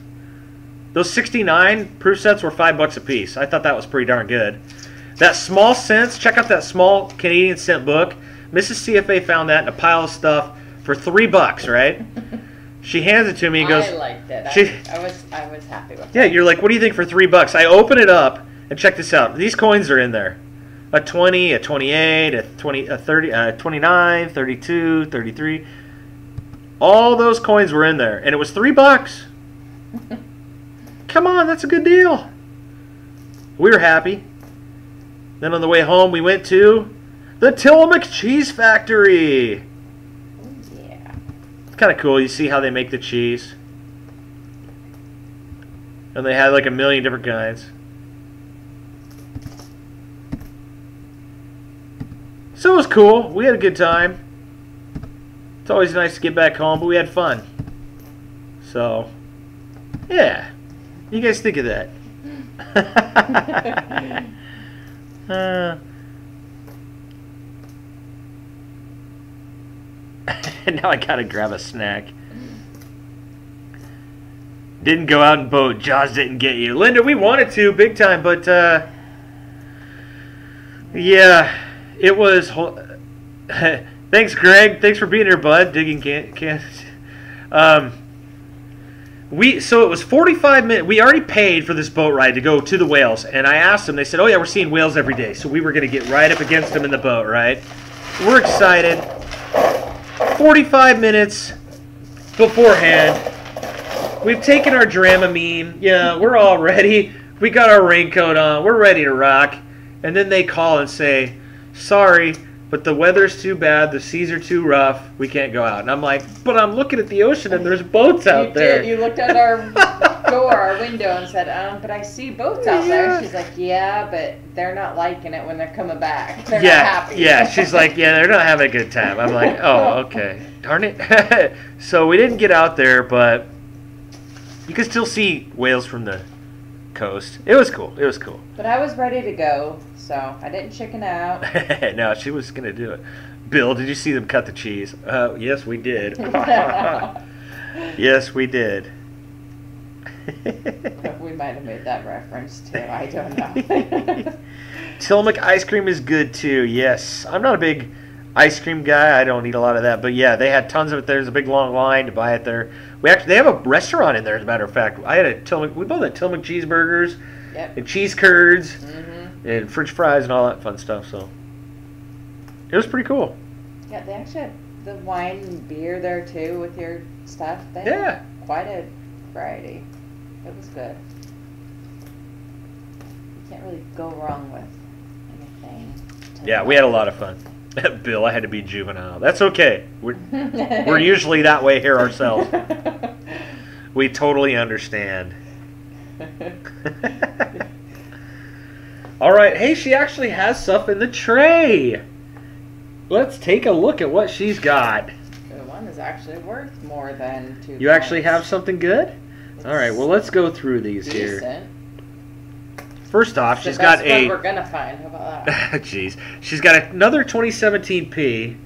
Those 69 proof sets were $5 a piece. I thought that was pretty darn good. That small cents, check out that small Canadian cent book. Mrs. CFA found that in a pile of stuff for $3, right? She hands it to me and goes, I liked it. I was happy with it. Yeah, you're like, what do you think for $3? I open it up and check this out. These coins are in there. A 20, a 28, a 20, a 30, 29, 32, 33. All those coins were in there, and it was $3. Come on, that's a good deal. We were happy. Then on the way home, we went to the Tillamook Cheese Factory. Oh, yeah. It's kind of cool. You see how they make the cheese. And they had like a million different kinds. So it was cool. We had a good time. It's always nice to get back home, but we had fun. So, yeah. What do you guys think of that? Now I gotta grab a snack. Didn't go out and boat. Jaws didn't get you. Linda, we wanted to big time, but yeah, it was. Thanks, Greg. Thanks for being here, bud. Digging cans. So it was 45 minutes. We already paid for this boat ride to go to the whales, and I asked them. They said, "Oh yeah, we're seeing whales every day." So we were going to get right up against them in the boat, right? We're excited. 45 minutes beforehand, we've taken our Dramamine. Yeah, we're all ready. We got our raincoat on. We're ready to rock. And then they call and say, "Sorry, but the weather's too bad. The seas are too rough. We can't go out." And I'm like, "But I'm looking at the ocean and there's boats out there." You looked at our door, our window, and said, "But I see boats out there." She's like, "Yeah, but they're not liking it when they're coming back. They're not happy." Yeah. She's like, "Yeah, they're not having a good time." I'm like, "Oh, okay. Darn it." So we didn't get out there, but you could still see whales from the coast. It was cool. It was cool. But I was ready to go, so I didn't chicken out. No, she was going to do it. Bill, did you see them cut the cheese? Yes, we did. Yes, we did. We might have made that reference too. I don't know. Tillamook ice cream is good too. Yes, I'm not a big ice cream guy. I don't eat a lot of that, but yeah, they had tons of it. There's a big long line to buy it there. They have a restaurant in there. As a matter of fact, I had a Tillamook. We both had Tillamook cheeseburgers, and cheese curds, and French fries and all that fun stuff. So it was pretty cool. Yeah, they actually had the wine and beer there too with your stuff. They had quite a variety. It was good. You can't really go wrong with thing. Yeah, we had a lot of fun. Bill, I had to be juvenile. That's okay. We're usually that way here ourselves. We totally understand. All right. Hey, she actually has stuff in the tray. Let's take a look at what she's got. The one is actually worth more than 2 You actually have something good? All right. Well, let's go through these decent. here. First off, It's she's the got best one we're gonna find. How about that? Jeez. She's got another 2017P.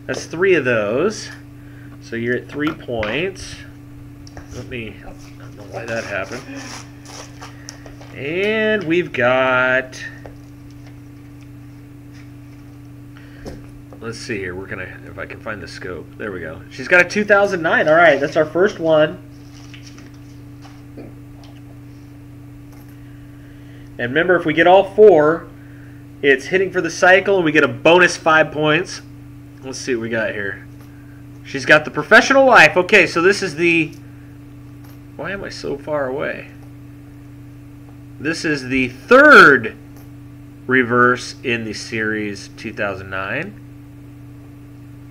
That's 3 of those. So you're at 3 points. I don't know why that happened. And we've got, let's see here. We're gonna, if I can find the scope. There we go. She's got a 2009. All right, that's our first one. And remember, if we get all 4, it's hitting for the cycle, and we get a bonus 5 points. Let's see what we got here. She's got the Professional Life. Okay, so this is the... Why am I so far away? This is the 3rd reverse in the series 2009.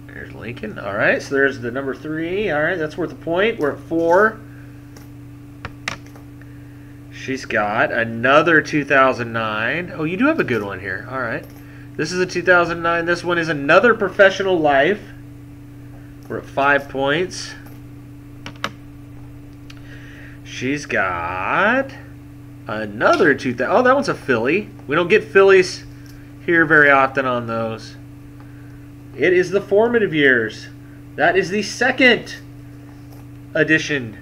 There's Lincoln. All right, so there's the number 3. All right, that's worth a point. We're at 4. She's got another 2009. Oh, you do have a good one here. All right. This is a 2009. This one is another Professional Life. We're at 5 points. She's got another 2000. Oh, that one's a Philly. We don't get Phillies here very often on those. It is the Formative Years. That is the 2nd edition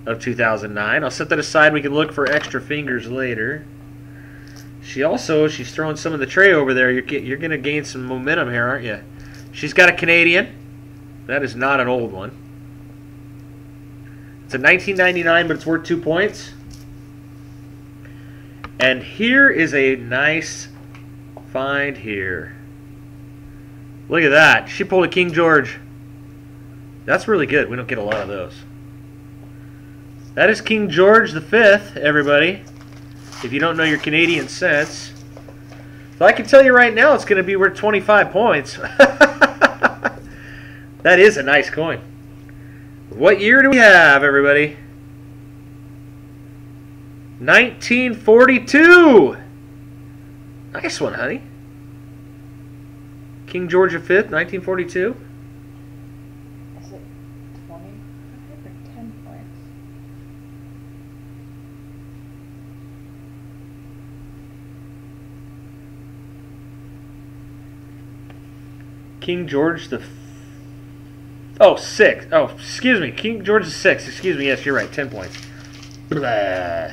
of 2009. I'll set that aside. We can look for extra fingers later. She's throwing some of the tray over there. You're going to gain some momentum here, aren't you? She's got a Canadian. That is not an old one. It's a 1999, but it's worth 2 points. And here is a nice find here. Look at that. She pulled a King George. That's really good. We don't get a lot of those. That is King George V, everybody. If you don't know your Canadian cents. So I can tell you right now it's going to be worth 25 points. That is a nice coin. What year do we have, everybody? 1942. Nice one, honey. King George V, 1942. Is it 20 or 10 points? King George the... Oh, 6. Oh, excuse me. King George VI. Excuse me. Yes, you're right. 10 points. Blah.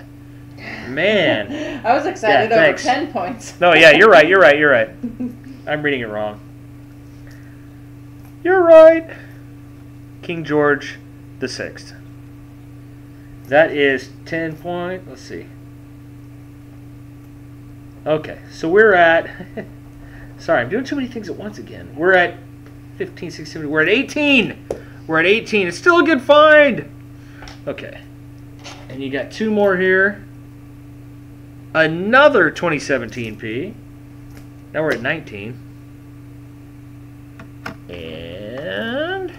Man. I was excited Yeah, over thanks. 10 points. No, yeah, you're right. You're right. You're right. I'm reading it wrong. You're right. King George the VI. That is 10 point. Let's see. Okay, so we're at... Sorry, I'm doing too many things at once again. We're at 15, 16, we're at 18. We're at 18. It's still a good find. Okay. And you got 2 more here. Another 2017P. Now we're at 19. And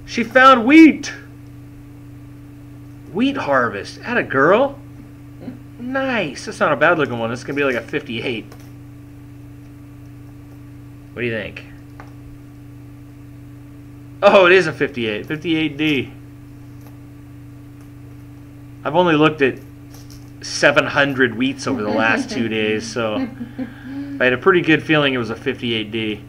she found wheat. Wheat harvest. Atta girl. Nice. That's not a bad looking one. It's going to be like a 58. What do you think? Oh, it is a 58. 58D. I've only looked at 700 wheats over the last 2 days, so I had a pretty good feeling it was a 58D.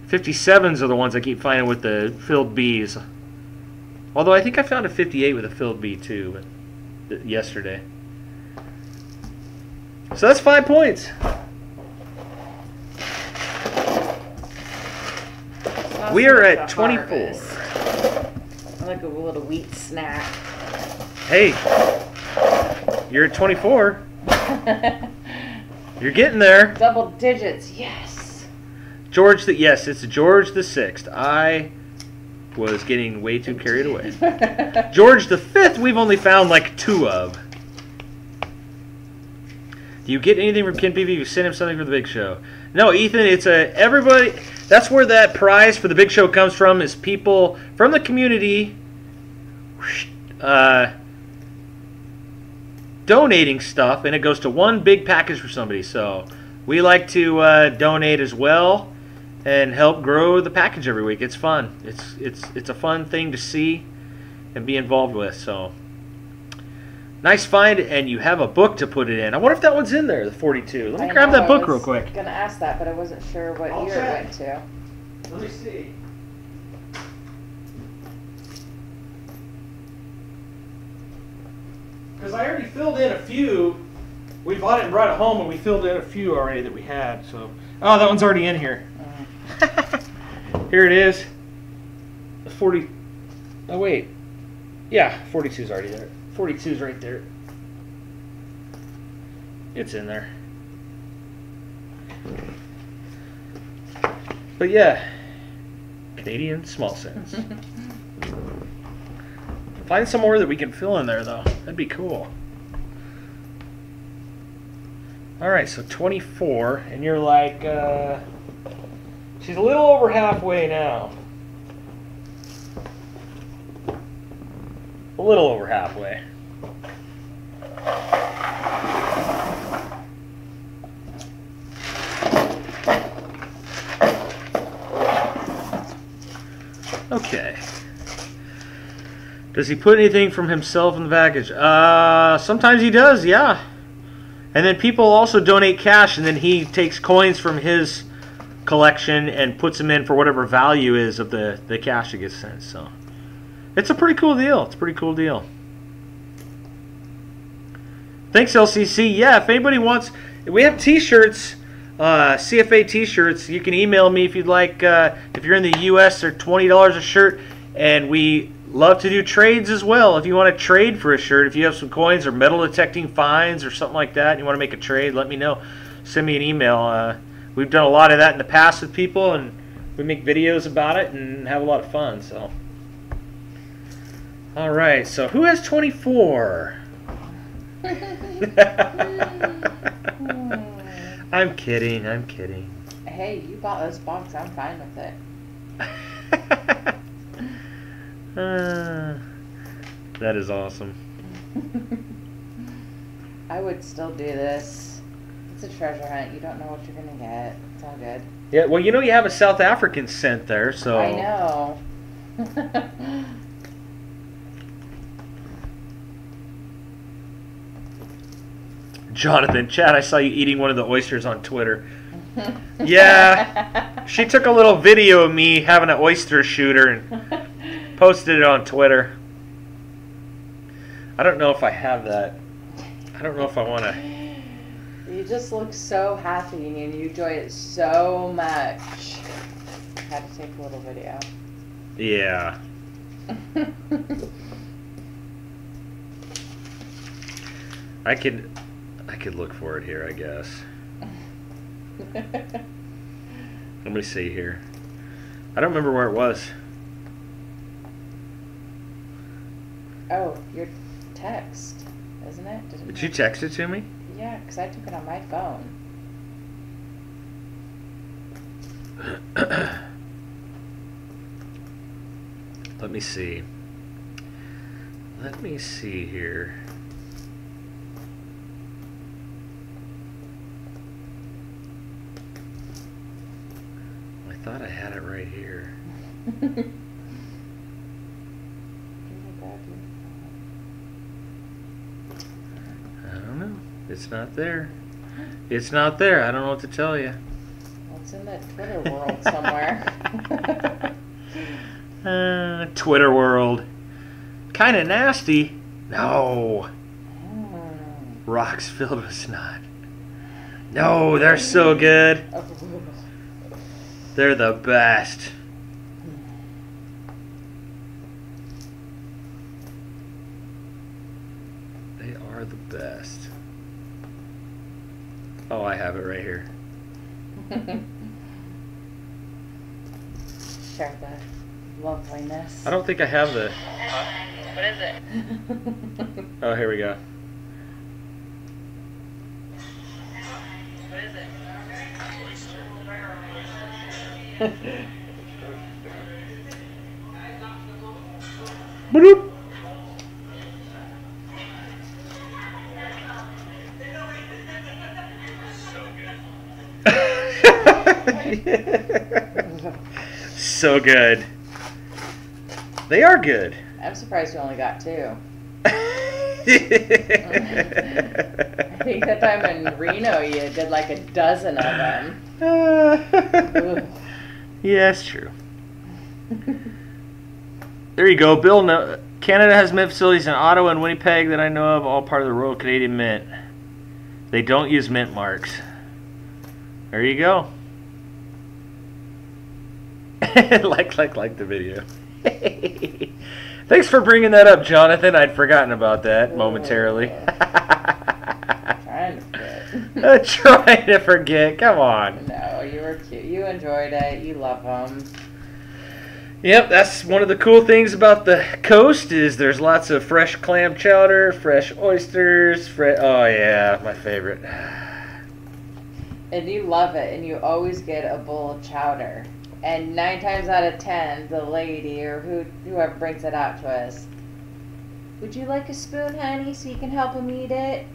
57s are the ones I keep finding with the filled Bs. Although I think I found a 58 with a filled B too, but yesterday. So that's 5 points. We are at 24. I like a little wheat snack. Hey, you're at 24. You're getting there. Double digits, yes. Yes, it's George the Sixth. I was getting way too carried away. George the Fifth, we've only found like 2 of. Do you get anything from Ken Peavy if you send him something for the big show? No, Ethan, it's everybody. That's where that prize for the big show comes from, is people from the community donating stuff, and it goes to one big package for somebody. So we like to donate as well and help grow the package every week. It's fun. It's a fun thing to see and be involved with. So nice find, and you have a book to put it in. I wonder if that one's in there, the 42. Let me grab that book real quick. I was going to ask that, but I wasn't sure what year it went to. Let me see. Because I already filled in a few. We bought it and brought it home, and we filled in a few already that we had. So, oh, that one's already in here. Here it is. The 40. Oh wait. Yeah, 42's already there. 42's right there. It's in there. But yeah, Canadian small cents. Find somewhere that we can fill in there, though. That'd be cool. Alright, so 24, and you're like, she's a little over halfway now. A little over halfway. Okay. Does he put anything from himself in the package? Sometimes he does, yeah. And then people also donate cash, and then he takes coins from his collection and puts them in for whatever value is of the cash that gets sent. So it's a pretty cool deal. It's a pretty cool deal. Thanks, LCC. Yeah, if anybody wants, we have T-shirts, CFA T-shirts. You can email me if you'd like. If you're in the U.S., they're $20 a shirt, and we love to do trades as well. If you want to trade for a shirt, if you have some coins or metal detecting fines or something like that, and you want to make a trade, let me know. Send me an email. We've done a lot of that in the past with people, and we make videos about it and have a lot of fun. So, all right. So who has 24? I'm kidding. I'm kidding. Hey, you bought this box. I'm fine with it. That is awesome. I would still do this. It's a treasure hunt. You don't know what you're going to get. It's all good. Yeah, well, you know you have a South African scent there, so... I know. Jonathan, Chad, I saw you eating one of the oysters on Twitter. Yeah, she took a little video of me having an oyster shooter and posted it on Twitter. I don't know if I have that. I don't know if I want to. You just look so happy and you enjoy it so much. I had to take a little video. Yeah. I could look for it here, I guess. Let me see here. I don't remember where it was. Oh, your text, isn't it? Did you text it to me? Yeah, because I took it on my phone. Let me see. Let me see here. I thought I had it right here. I don't know. It's not there. It's not there. I don't know what to tell you. Well, it's in that Twitter world somewhere. Twitter world. Kind of nasty. No. Rocks filled with snot. No, they're so good. They're the best. They are the best. Oh, I have it right here. Share the loveliness. I don't think I have the... What is it? Oh, here we go. Bloop. So good. They are good. I'm surprised you only got 2. I think that time in Reno you did like a dozen of them. Yeah, it's true. There you go, Bill. No, Canada has mint facilities in Ottawa and Winnipeg that I know of, all part of the Royal Canadian Mint. They don't use mint marks. There you go. like the video. Thanks for bringing that up, Jonathan. I'd forgotten about that momentarily. Trying to forget. Trying to forget. Come on. No, you were cute. You enjoyed it. You love them. Yep, that's one of the cool things about the coast is there's lots of fresh clam chowder, fresh oysters. Oh yeah, my favorite. And you love it, and you always get a bowl of chowder. And 9 times out of 10, the lady or whoever brings it out to us, would you like a spoon, honey, so you can help him eat it?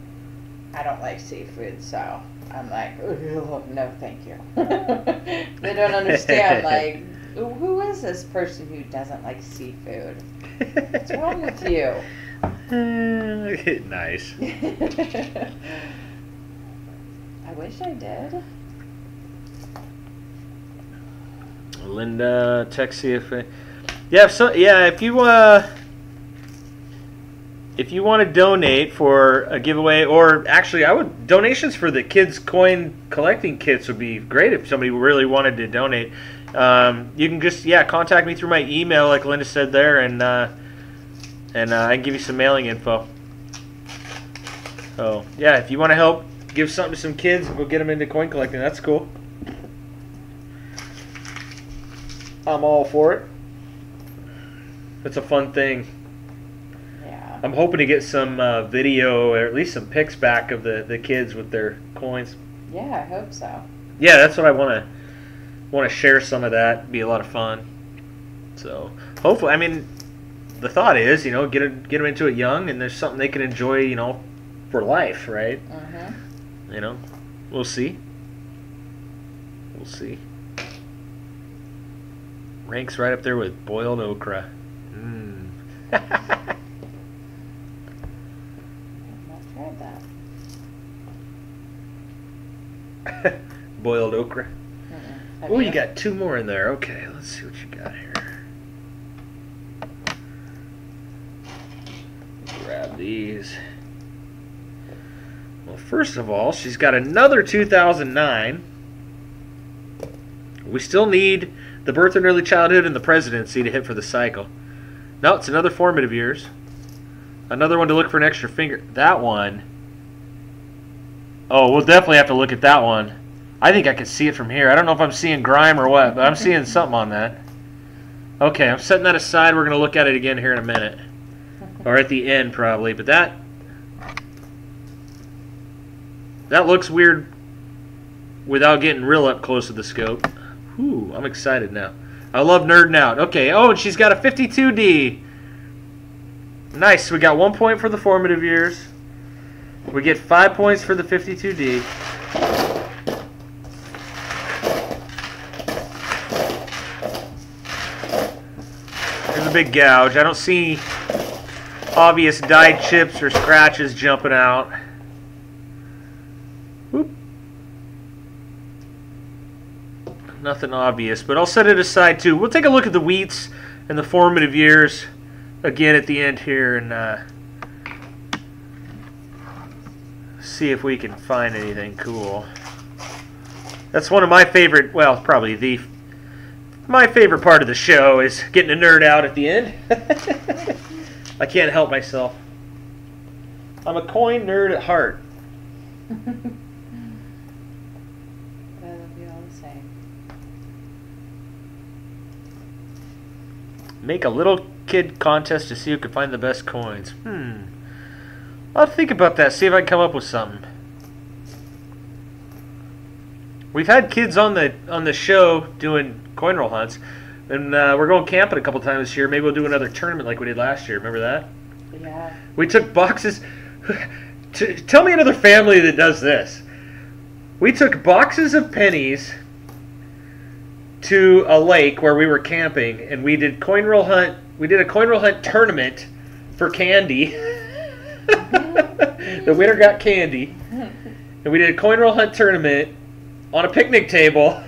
I don't like seafood, so I'm like, no, thank you. They don't understand, like, who is this person who doesn't like seafood? What's wrong with you? Nice. I wish I did. Linda, text CFA. Yeah, if you want to donate for a giveaway, or actually, donations for the kids' coin collecting kits would be great if somebody really wanted to donate. You can just contact me through my email, like Linda said there, and I can give you some mailing info. So yeah, if you want to help give something to some kids, we'll get them into coin collecting. That's cool. I'm all for it. It's a fun thing. Yeah. I'm hoping to get some video, or at least some pics back of the kids with their coins. Yeah, I hope so. Yeah, that's what I want to share some of that. It'd be a lot of fun. So hopefully, I mean, the thought is, get them into it young, and there's something they can enjoy, for life, right? Mm-hmm. We'll see. We'll see. Ranks right up there with boiled okra. I've tried that. Boiled okra. Mm-mm. Oh, you got 2 more in there. Okay, let's see what you got here. Grab these. Well, first of all, she's got another 2009. We still need the birth and early childhood and the presidency to hit for the cycle. No, it's another formative years. Another one to look for an extra finger. That one. Oh, we'll definitely have to look at that one. I think I can see it from here. I don't know if I'm seeing grime or what, but I'm seeing something on that. Okay, I'm setting that aside. We're going to look at it again here in a minute. Or at the end, probably. But that looks weird without getting real up close to the scope. Ooh, I'm excited now. I love nerding out. Okay, oh, and she's got a 52D. Nice. We got 1 point for the formative years. We get 5 points for the 52D. There's a big gouge. I don't see obvious dyed chips or scratches jumping out. Whoop. Nothing obvious, but I'll set it aside too. We'll take a look at the wheats and the formative years again at the end here and see if we can find anything cool. That's one of my favorite, well, probably my favorite part of the show is getting a nerd out at the end. I can't help myself. I'm a coin nerd at heart. Make a little kid contest to see who can find the best coins. I'll think about that, see if I can come up with something. We've had kids on the show doing coin roll hunts, and we're going camping a couple times this year. Maybe we'll do another tournament like we did last year. Remember that? Yeah. We took boxes. Tell me another family that does this. We took boxes of pennies to a lake where we were camping, and we did coin roll hunt. We did a coin roll hunt tournament for candy. The winner got candy, and we did a coin roll hunt tournament on a picnic table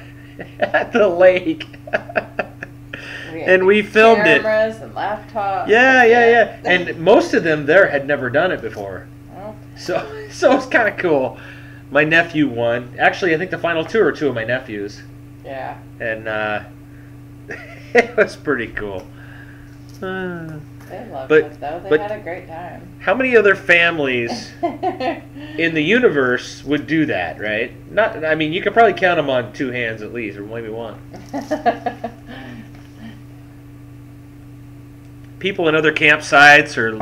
at the lake. And we filmed it. Cameras and laptops. Yeah. And most of them there had never done it before. Oh. So it's kind of cool. My nephew won. Actually, I think the final two are two of my nephews. Yeah. And it was pretty cool. They loved it, though. They had a great time. How many other families in the universe would do that, right? I mean, you could probably count them on two hands at least, or maybe one. People in other campsites are,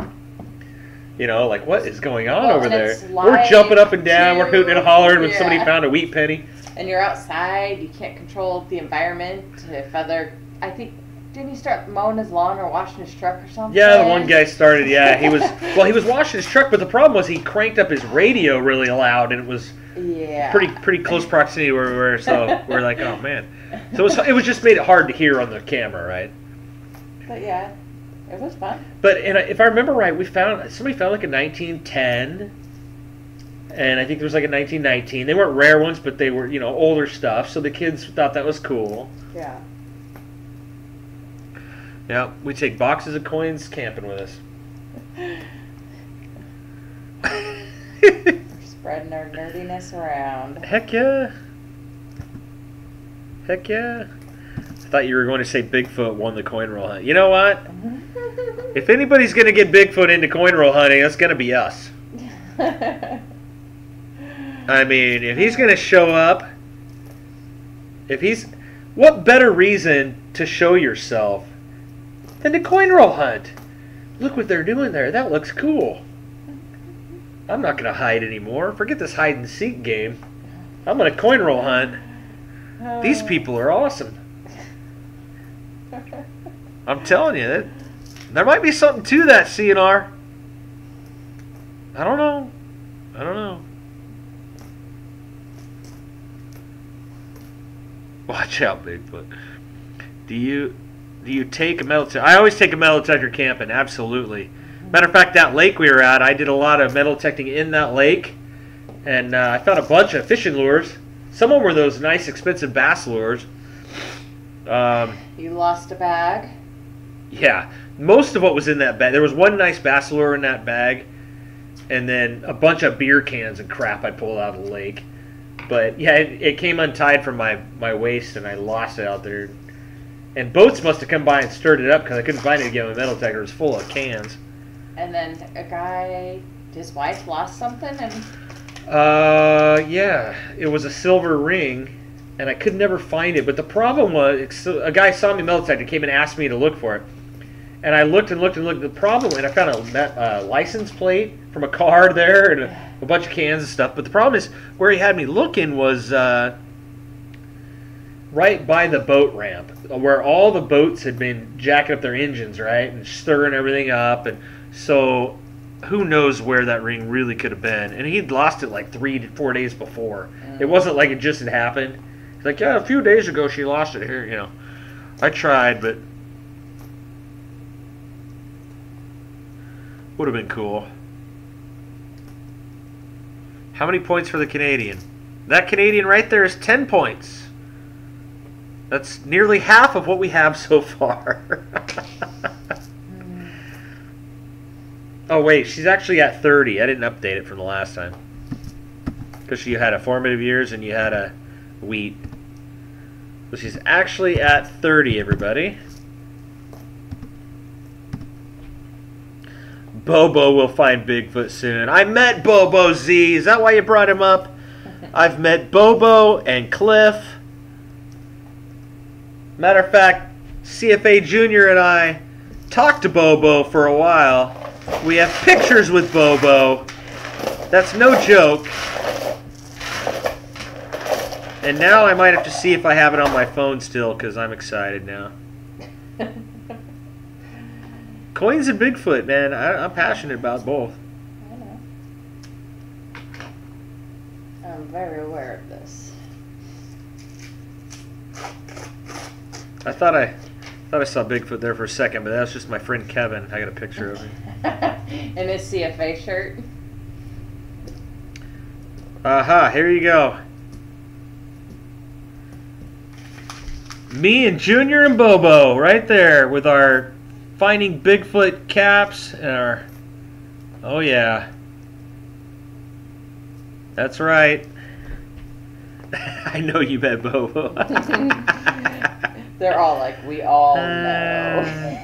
like, what is going on over there? We're jumping up and down, we're hooting and hollering when somebody found a wheat penny. And you're outside, you can't control the environment. Didn't he start mowing his lawn or washing his truck or something? Yeah, the one guy started, he was washing his truck, but the problem was he cranked up his radio really loud, and it was pretty close proximity where we were, so we're like, oh man. So it was just made it hard to hear on the camera, right? But yeah, it was fun. But if I remember right, somebody found like a 1910, and I think there was like a 1919. They weren't rare ones, but they were, older stuff, so the kids thought that was cool. Yeah. Yeah, we take boxes of coins camping with us. Spreading our nerdiness around. Heck yeah. Heck yeah. I thought you were going to say Bigfoot won the coin roll hunt. You know what? If anybody's going to get Bigfoot into coin roll hunting, it's going to be us. I mean, if he's going to show up, what better reason to show yourself than to coin roll hunt? Look what they're doing there. That looks cool. I'm not going to hide anymore. Forget this hide and seek game. I'm going to coin roll hunt. These people are awesome. I'm telling you, there might be something to that, CNR. I don't know. Watch out, Bigfoot. Do you take a metal detector? I always take a metal detector camping, absolutely. Matter of fact, that lake we were at, I did a lot of metal detecting in that lake, and I found a bunch of fishing lures. Some of them were those nice, expensive bass lures. You lost a bag? Yeah, most of what was in that bag. There was one nice bass lure in that bag, and then a bunch of beer cans and crap I pulled out of the lake. But yeah, it came untied from my waist, and I lost it out there. And boats must have come by and stirred it up because I couldn't find it again. My metal detector was full of cans. And then a guy, his wife lost something, and yeah, it was a silver ring, and I could never find it. But the problem was, a guy saw me metal detector, came and asked me to look for it, and I looked and looked and looked. The problem, and I found a license plate from a car there, and a bunch of cans and stuff. But the problem is, where he had me looking was right by the boat ramp, where all the boats had been jacking up their engines, right, and stirring everything up, and so who knows where that ring really could have been. And he'd lost it like 3 to 4 days before. It wasn't like it just had happened. He's like, yeah, a few days ago she lost it here, I tried, but would have been cool. How many points for the Canadian? That Canadian right there is 10 points. That's nearly half of what we have so far. Oh, wait, she's actually at 30. I didn't update it from the last time. Because you had a formative years and you had a wheat. So she's actually at 30, everybody. Bobo will find Bigfoot soon. I met Bobo, Z. Is that why you brought him up? I've met Bobo and Cliff. Matter of fact, CFA Jr. and I talked to Bobo for a while. We have pictures with Bobo. That's no joke. And now I might have to see if I have it on my phone still, because I'm excited now. Coins and Bigfoot, man. I'm passionate about both. I know. I'm very aware of this. I thought I saw Bigfoot there for a second, but that was just my friend Kevin. I got a picture of him. In his CFA shirt. Aha, here you go. Me and Junior and Bobo right there with our Finding Bigfoot caps and our... Oh yeah. That's right. I know you bet, Bobo. They're all like, we all know.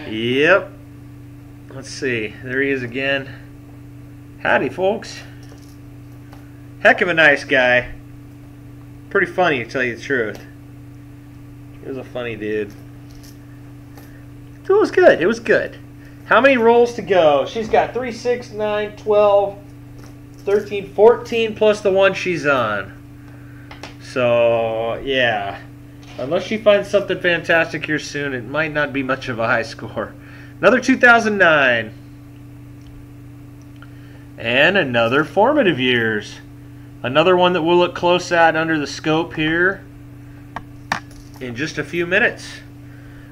Yep. Let's see. There he is again. Howdy, folks. Heck of a nice guy. Pretty funny, to tell you the truth. He was a funny dude. It was good. It was good. How many rolls to go? She's got 3, 6, 9, 12, 13, 14 plus the one she's on. So, yeah. Unless she finds something fantastic here soon, it might not be much of a high score. Another 2009. And another Formative Years. Another one that we'll look close at under the scope here in just a few minutes.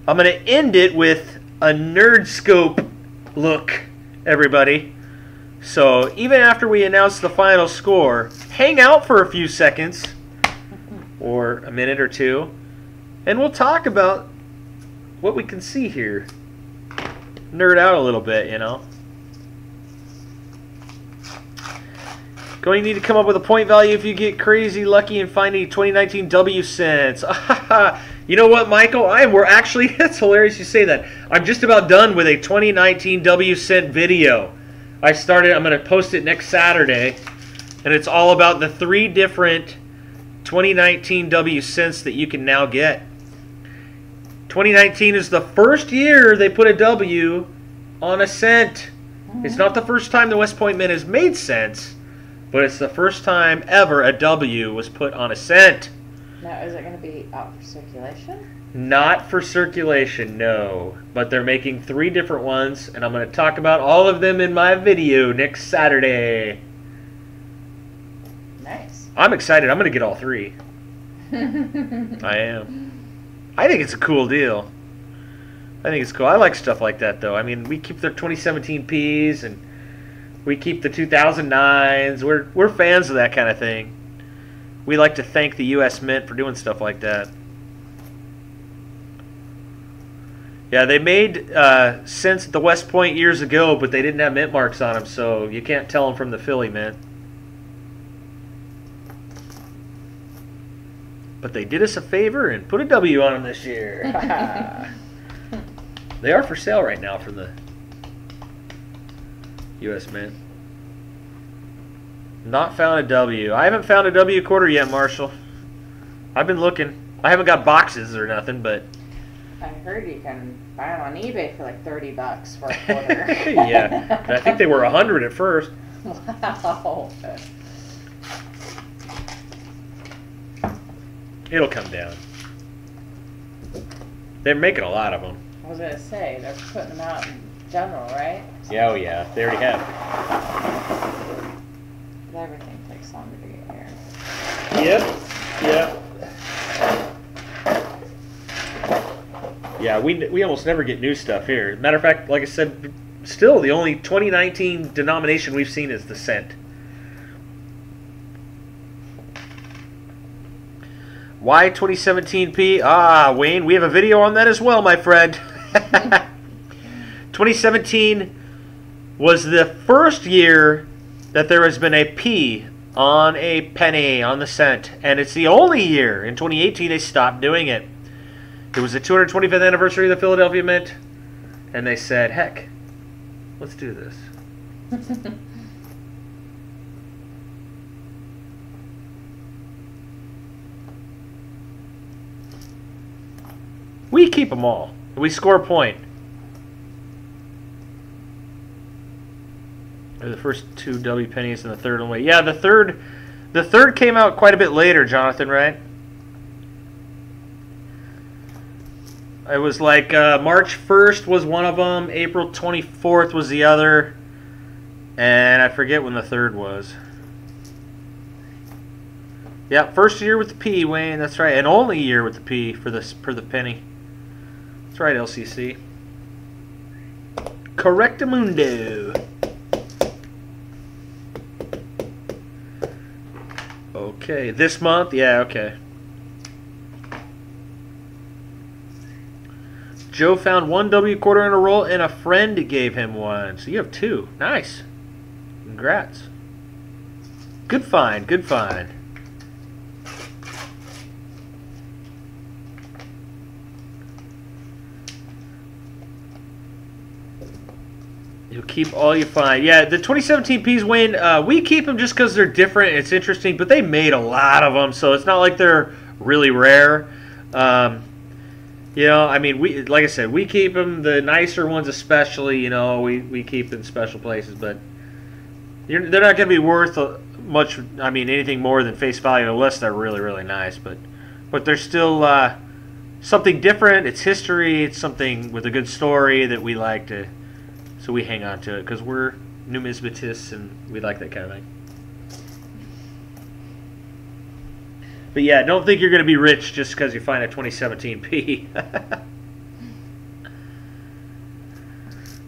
I'm going to end it with a nerd scope look, everybody. So even after we announce the final score, hang out for a few seconds or a minute or two, and we'll talk about what we can see here. Nerd out a little bit, you know. Going to need to come up with a point value if you get crazy lucky and find a 2019 W cents. You know what, Michael? We're actually, it's hilarious you say that. I'm just about done with a 2019 W cent video. I'm going to post it next Saturday, and it's all about the 3 different 2019 W cents that you can now get. 2019 is the first year they put a W on a cent. It's not the first time the West Point Mint has made cents, but it's the first time ever a W was put on a cent. Now, is it going to be out for circulation? Not for circulation, no. But they're making 3 different ones, and I'm going to talk about all of them in my video next Saturday. Nice. I'm excited. I'm going to get all 3. I am. I think it's a cool deal. I think it's cool. I like stuff like that, though. I mean, we keep their 2017 Ps, and we keep the 2009s. We're fans of that kind of thing. We like to thank the U.S. Mint for doing stuff like that. Yeah, they made cents at the West Point years ago, but they didn't have mint marks on them, so you can't tell them from the Philly Mint. But they did us a favor and put a W on them this year. They are for sale right now from the U.S. Mint. Not found a W. I haven't found a W quarter yet, Marshall. I've been looking. I haven't got boxes or nothing, but... I heard you can buy them on eBay for like $30 for a quarter. Yeah. I think they were 100 at first. Wow. It'll come down. They're making a lot of them. I was going to say, they're putting them out in general, right? Yeah, oh yeah. They already have. Everything takes longer to get here. Yep. Yep. Yeah, we almost never get new stuff here. Matter of fact, like I said, still the only 2019 denomination we've seen is the cent. Why 2017p? Ah, Wayne, we have a video on that as well, my friend. 2017 was the first year that there has been a P on a penny, on the cent. And it's the only year. In 2018, they stopped doing it. It was the 225th anniversary of the Philadelphia Mint. And they said, heck, let's do this. We keep them all. We score a point. Or the first 2 W pennies and the third one. Yeah, the third The third came out quite a bit later, Jonathan, right? It was like March 1st was one of them, April 24th was the other, and I forget when the third was. Yeah, first year with the P, Wayne, that's right, and only year with the P for the penny. That's right, LCC. Correctamundo. Okay, this month? Yeah, okay. Joe found one W quarter in a roll and a friend gave him one. So you have two. Nice. Congrats. Good find, good find. You'll keep all you find. Yeah, the 2017 Ps, Wayne, we keep them just because they're different. It's interesting, but they made a lot of them, so it's not like they're really rare. You know, I mean, like I said, we keep them. The nicer ones especially, you know, we keep in special places, but they're not going to be worth much, I mean, anything more than face value unless they're really, really nice. But they're still something different. It's history. It's something with a good story that we like to... So we hang on to it because we're numismatists and we like that kind of thing. But yeah, don't think you're going to be rich just because you find a 2017 P.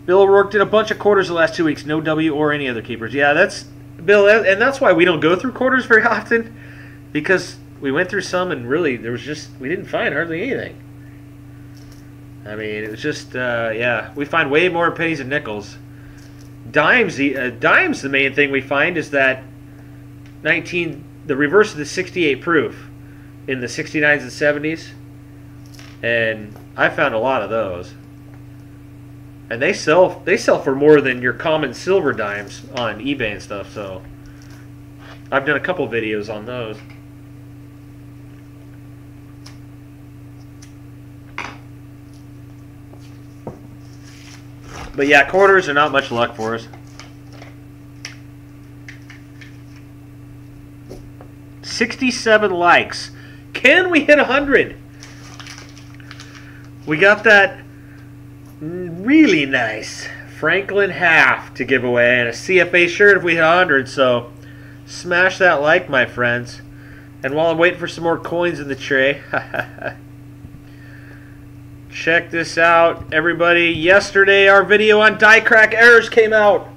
Bill O'Rourke did a bunch of quarters the last 2 weeks. No W or any other keepers. Yeah, that's Bill, and that's why we don't go through quarters very often, because we went through some and really there was just, we didn't find hardly anything. I mean, it was just, yeah, we find way more pennies and nickels. Dimes, the main thing we find is that the reverse of the 68 proof in the 69s and 70s. And I found a lot of those. And they sell for more than your common silver dimes on eBay and stuff, so I've done a couple videos on those. But yeah, quarters are not much luck for us. 67 likes. Can we hit 100? We got that really nice Franklin half to give away and a CFA shirt if we hit 100. So smash that like, my friends. And while I'm waiting for some more coins in the tray, check this out, everybody. Yesterday, our video on die crack errors came out.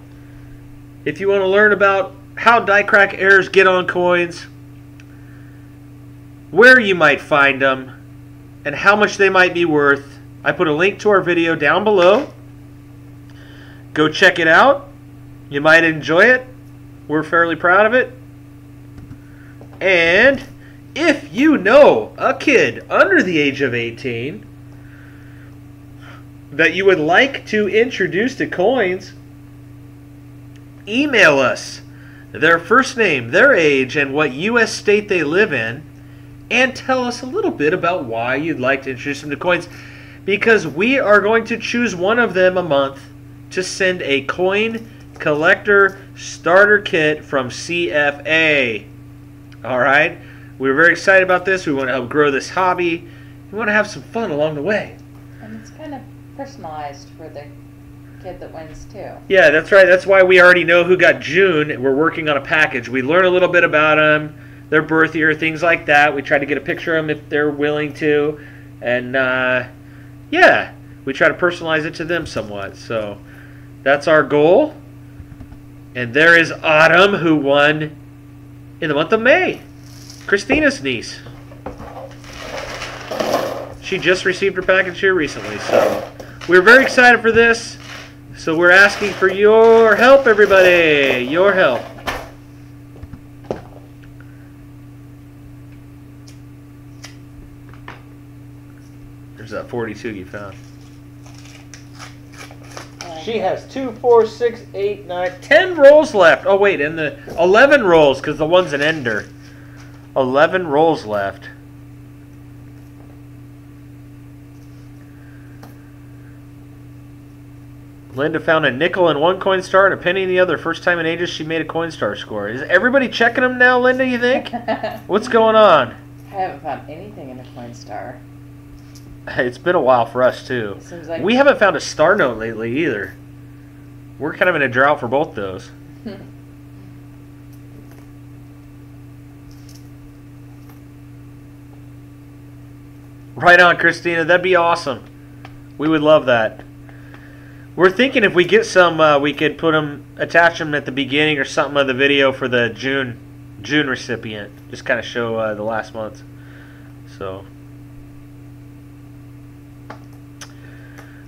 If you want to learn about how die crack errors get on coins, where you might find them, and how much they might be worth, I put a link to our video down below. Go check it out. You might enjoy it. We're fairly proud of it. And if you know a kid under the age of 18 that you would like to introduce to coins, email us their first name, their age, and what U.S. state they live in, and tell us a little bit about why you'd like to introduce them to coins, because we are going to choose one of them a month to send a coin collector starter kit from CFA. All right? We're very excited about this. We want to help grow this hobby. We want to have some fun along the way. And it's kind of personalized for the kid that wins too. Yeah, that's right. That's why we already know who got June. We're working on a package. We learn a little bit about them, their birth year, things like that. We try to get a picture of them if they're willing to. And, yeah, we try to personalize it to them somewhat. So that's our goal. And there is Autumn, who won in the month of May. Christina's niece. She just received her package here recently. So we're very excited for this. So we're asking for your help, everybody. Your help. There's that 42 you found. She has 2, 4, 6, 8, 9, 10 rolls left. Oh, wait, and the 11 rolls, because the one's an ender. 11 rolls left. Linda found a nickel in one Coinstar and a penny in the other. First time in ages she made a Coinstar score. Is everybody checking them now, Linda, you think? What's going on? I haven't found anything in a Coinstar. It's been a while for us, too. Seems like We haven't found a star note lately, either. We're kind of in a drought for both those. Right on, Christina. That'd be awesome. We would love that. We're thinking if we get some, we could attach them at the beginning or something of the video for the June recipient. Just kind of show the last month. So,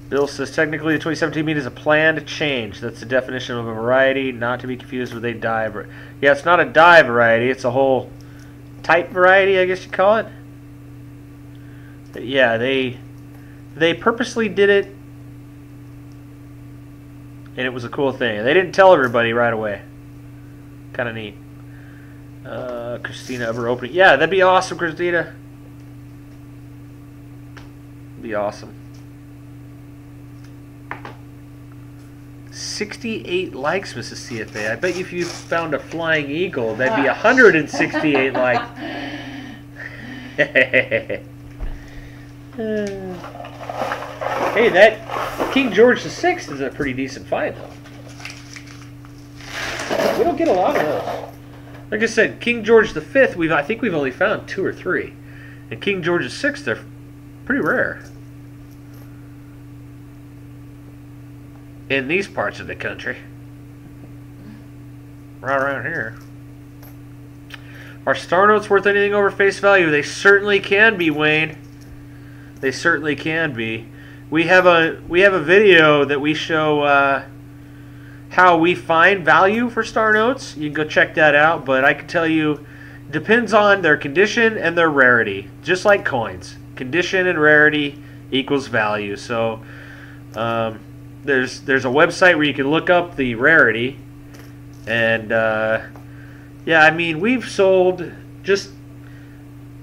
Bill says technically the 2017 meat is a planned change. That's the definition of a variety, not to be confused with a dye. Yeah, it's not a dye variety. It's a whole type variety, I guess you call it. But yeah, they purposely did it, and it was a cool thing. They didn't tell everybody right away. Kind of neat. Christina, ever opening? Yeah, that'd be awesome, Christina. Be awesome. 68 likes, Mrs. CFA. I bet if you found a flying eagle, that'd be 168 likes. Hey, that King George VI is a pretty decent find, though. We don't get a lot of those. Like I said, King George V, I think we've only found 2 or 3. And King George VI, they're pretty rare. In these parts of the country. Right around here. Are star notes worth anything over face value? They certainly can be, Wayne. They certainly can be. We have a video that we show how we find value for star notes. You can go check that out. But I can tell you, it depends on their condition and their rarity. Just like coins, condition and rarity equals value. So there's a website where you can look up the rarity, and yeah, I mean we've sold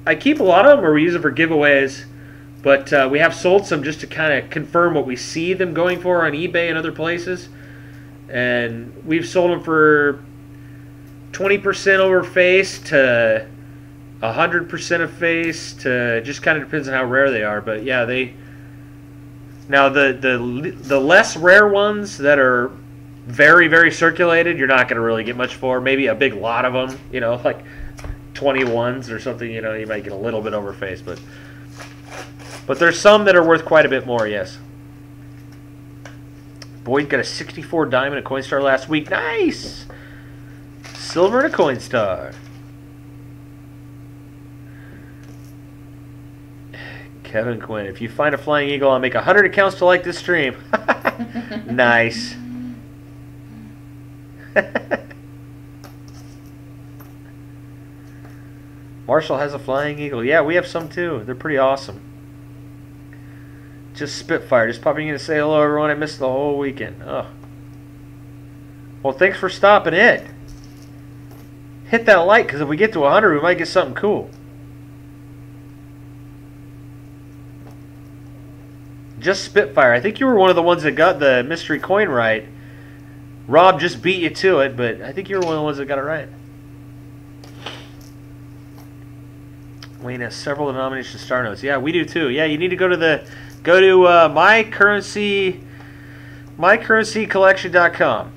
I keep a lot of them, or we use them for giveaways. But we have sold some just to kind of confirm what we see them going for on eBay and other places. And we've sold them for 20% over face to 100% of face to just kind of depends on how rare they are. But yeah, now the less rare ones that are very, very circulated, you're not going to really get much for. Maybe a big lot of them, you know, like 21s or something, you know, you might get a little bit over face, but there's some that are worth quite a bit more, yes. Boyd got a 64 diamond at Coinstar last week. Nice! Silver and a Coinstar. Kevin Quinn, if you find a flying eagle, I'll make 100 accounts to like this stream. Nice. Marshall has a flying eagle. Yeah, we have some too. They're pretty awesome. Just Spitfire. Just popping in to say hello, everyone. I missed the whole weekend. Oh. Well, thanks for stopping in. Hit that like, because if we get to 100, we might get something cool. Just Spitfire. I think you were one of the ones that got the mystery coin right. Rob just beat you to it, but I think you were one of the ones that got it right. Wayne has several denominations of star notes. Yeah, we do too. Yeah, you need to go to mycurrencycollection.com,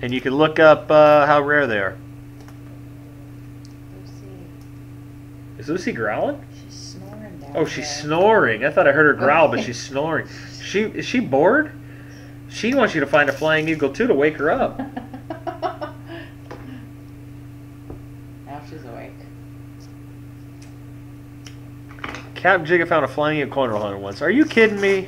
and you can look up how rare they are. Lucy. Is Lucy growling? She's snoring down Oh, she's there. snoring. I thought I heard her growl, but she's snoring. Is she bored? She wants you to find a flying eagle too to wake her up. Now she's awake. Captain Jigga found a flying eagle coin roll hunter once. Are you kidding me?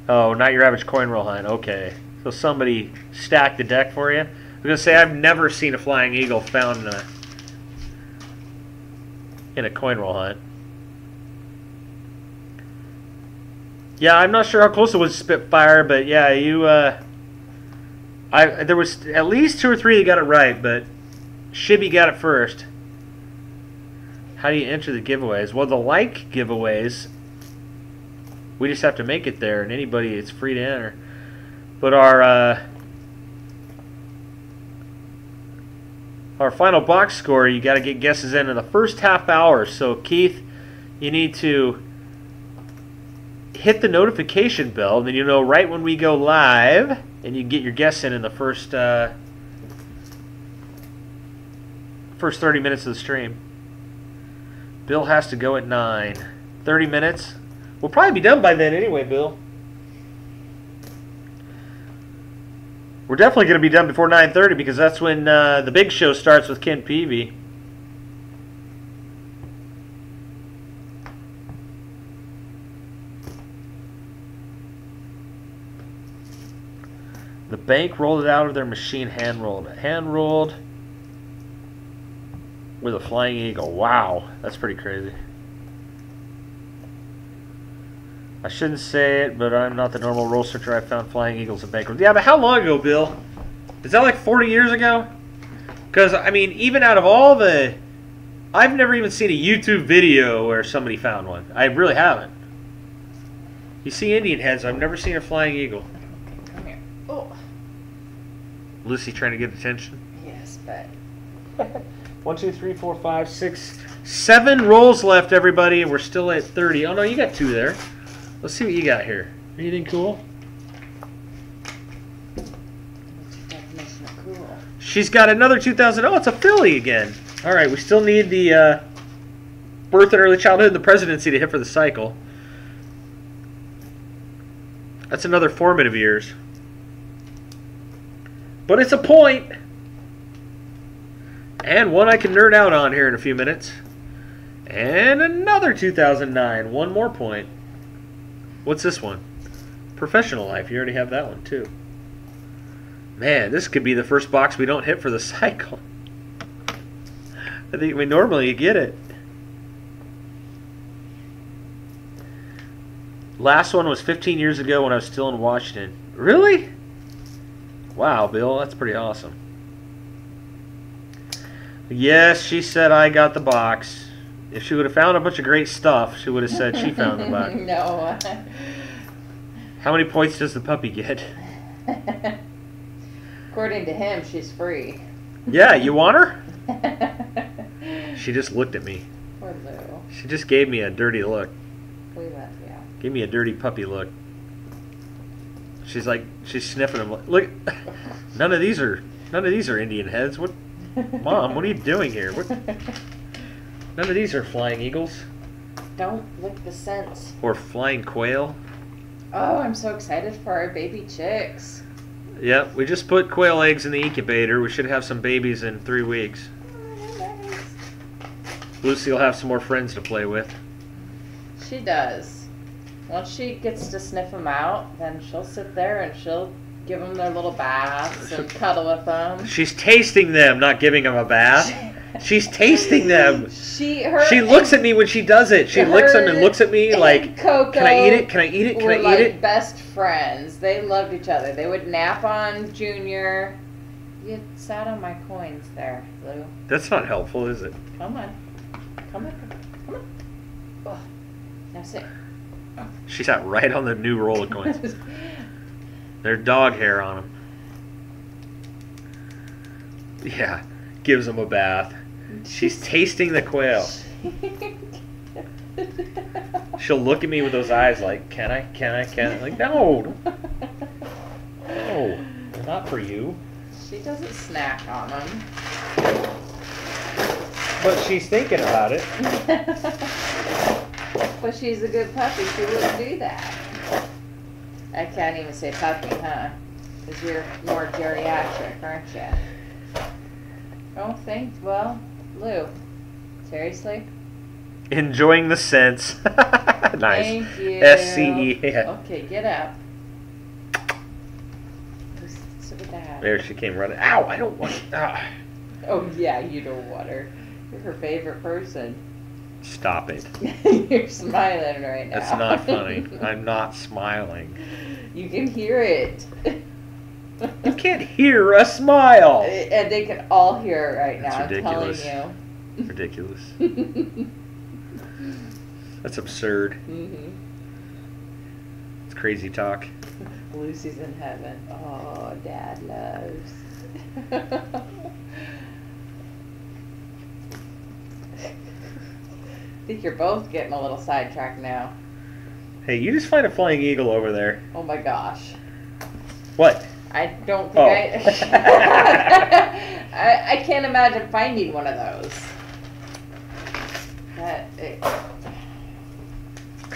Oh, not your average coin roll hunt. Okay. So somebody stacked the deck for you? I was going to say, I've never seen a flying eagle found in a coin roll hunt. Yeah, I'm not sure how close it was to Spitfire, but yeah, there was at least 2 or 3 that got it right, but Shibby got it first. How do you enter the giveaways? Well, the like giveaways, We just have to make it there, and anybody, it's free to enter. But our final box score, you got to get guesses in the first half hour. So Keith, you need to hit the notification bell, and then you know right when we go live, and you get your guess in the first 30 minutes of the stream. Bill has to go at 9. 30 minutes. We'll probably be done by then anyway, Bill. We're definitely going to be done before 9:30 because that's when the big show starts with Ken Peavy. The bank rolled it out of their machine, hand-rolled. Hand-rolled with a flying eagle. Wow, that's pretty crazy. I shouldn't say it, but I'm not the normal roll searcher. I found flying eagles at bank rolls. Yeah, but how long ago, Bill? Is that like 40 years ago? Because, I mean, even out of all the... I've never even seen a YouTube video where somebody found one. I really haven't. You see Indian heads. I've never seen a flying eagle. Come here. Oh. Lucy trying to get attention? Yes, but... 1, 2, 3, 4, 5, 6, 7 rolls left, everybody, and we're still at 30. Oh, no, you got 2 there. Let's see what you got here. Anything cool? What's your definition of cool? She's got another 2,000. Oh, it's a filly again. All right, we still need the birth and early childhood and the presidency to hit for the cycle. That's another formative years. But it's a point. And one I can nerd out on here in a few minutes. And another 2009. One more point. What's this one? Professional life. You already have that one, too. Man, this could be the first box we don't hit for the cycle. I think we normally get it. Last one was 15 years ago when I was still in Washington. Really? Wow, Bill, that's pretty awesome. Yes, she said I got the box. If she would have found a bunch of great stuff, she would have said she found the box. No. How many points does the puppy get? According to him, she's free. Yeah, you want her? She just looked at me. Poor Lou. She just gave me a dirty look. We love you. Gave me a dirty puppy look. She's like, she's sniffing them. Look, none of these are Indian heads. What, Mom? What are you doing here? What? None of these are flying eagles. Don't lick the scents. Or flying quail. Oh, I'm so excited for our baby chicks. Yep, we just put quail eggs in the incubator. We should have some babies in 3 weeks. Oh, nice. Lucy will have some more friends to play with. She does. Once she gets to sniff them out, then she'll sit there and she'll give them their little baths and cuddle with them. She's tasting them, not giving them a bath. She's tasting them. She looks at me when she does it. She licks them and looks at me like, Coco, can I eat it? Can I eat it? Can I eat it? Best friends. They loved each other. They would nap on Junior. You sat on my coins there, Lou. That's not helpful, is it? Come on. Come on. Come on. Oh. Now sit. Oh. She sat right on the new roll of coins. They're dog hair on them. Yeah, gives them a bath. She's tasting the quail. She'll look at me with those eyes like, can I? Can I? Can I? Like, no. No, they're not for you. She doesn't snack on them. But she's thinking about it. But she's a good puppy. She wouldn't do that. I can't even say puppy, huh? Because you're more geriatric, aren't you? Oh, thanks. Well, Lou, seriously? Enjoying the scents. Nice. Thank you. SCE. Yeah. Okay, get up. Just sit with that. There she came running. Ow, I don't want... Ah. Oh, yeah, you don't want her. You're her favorite person. Stop it. You're smiling right now. That's not funny. I'm not smiling. You can hear it. You can't hear a smile. And they can all hear it right That's now. ridiculous. I'm telling Ridiculous. you. That's absurd. Mm-hmm. It's crazy talk. Lucy's in heaven. Oh, Dad loves. I think you're both getting a little sidetracked now. Hey, you just find a flying eagle over there. Oh my gosh. What? I don't think I can't imagine finding one of those.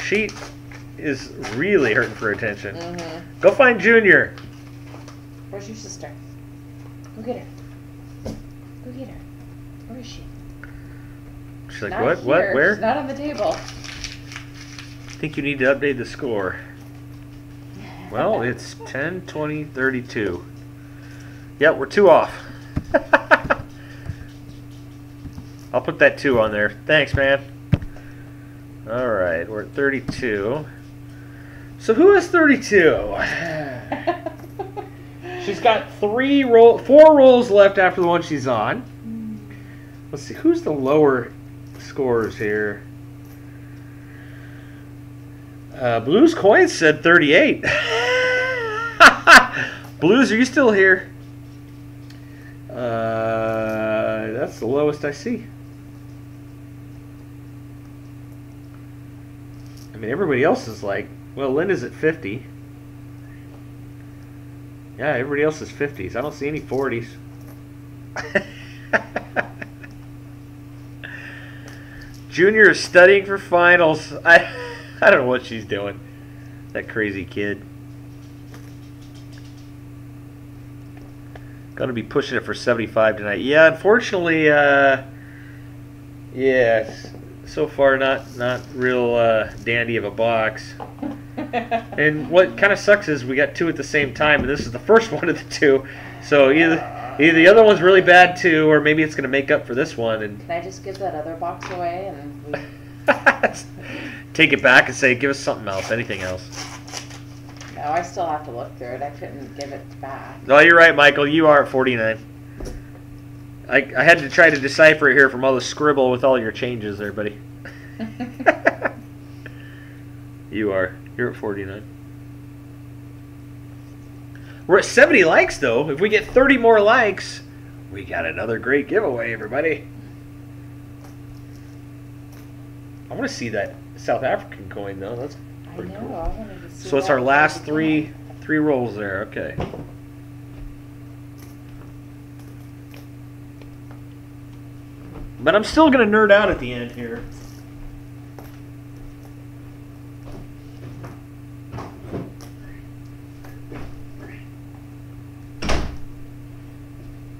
She is really hurting for attention. Mm-hmm. Go find Junior. Where's your sister? Go get her. Go get her. Where is she? She's like, not what? Here. What? Where? She's not on the table. I think you need to update the score. Well, it's 10, 20, 32. Yep, we're 2 off. I'll put that 2 on there. Thanks, man. All right, we're at 32. So who has 32? She's got 4 rolls left after the one she's on. Let's see, who's the lower scores here? Blues Coins said 38. Blues, are you still here? That's the lowest I see. I mean, everybody else is like, well, Linda's at 50. Yeah, everybody else is 50s. I don't see any 40s. Junior is studying for finals. I don't know what she's doing. That crazy kid. Gonna be pushing it for 75 tonight. Yeah, unfortunately, yeah, so far not real dandy of a box. And what kind of sucks is we got 2 at the same time, and this is the first one of the 2. So either the other one's really bad too, or maybe it's gonna make up for this one. And can I just give that other box away and take it back and say, give us something else, anything else. No, I still have to look through it. I couldn't give it back. No, you're right, Michael. You are at 49. I had to try to decipher it here from all the scribble with all your changes there, buddy. You're at 49. We're at 70 likes, though. If we get 30 more likes, we got another great giveaway, everybody. I want to see that South African coin, though. That's pretty cool. I wanted to see. So it's our last three rolls there. Okay. But I'm still going to nerd out at the end here.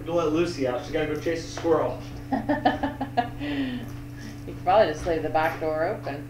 We'll let Lucy out. She's got to go chase a squirrel. You could probably just leave the back door open.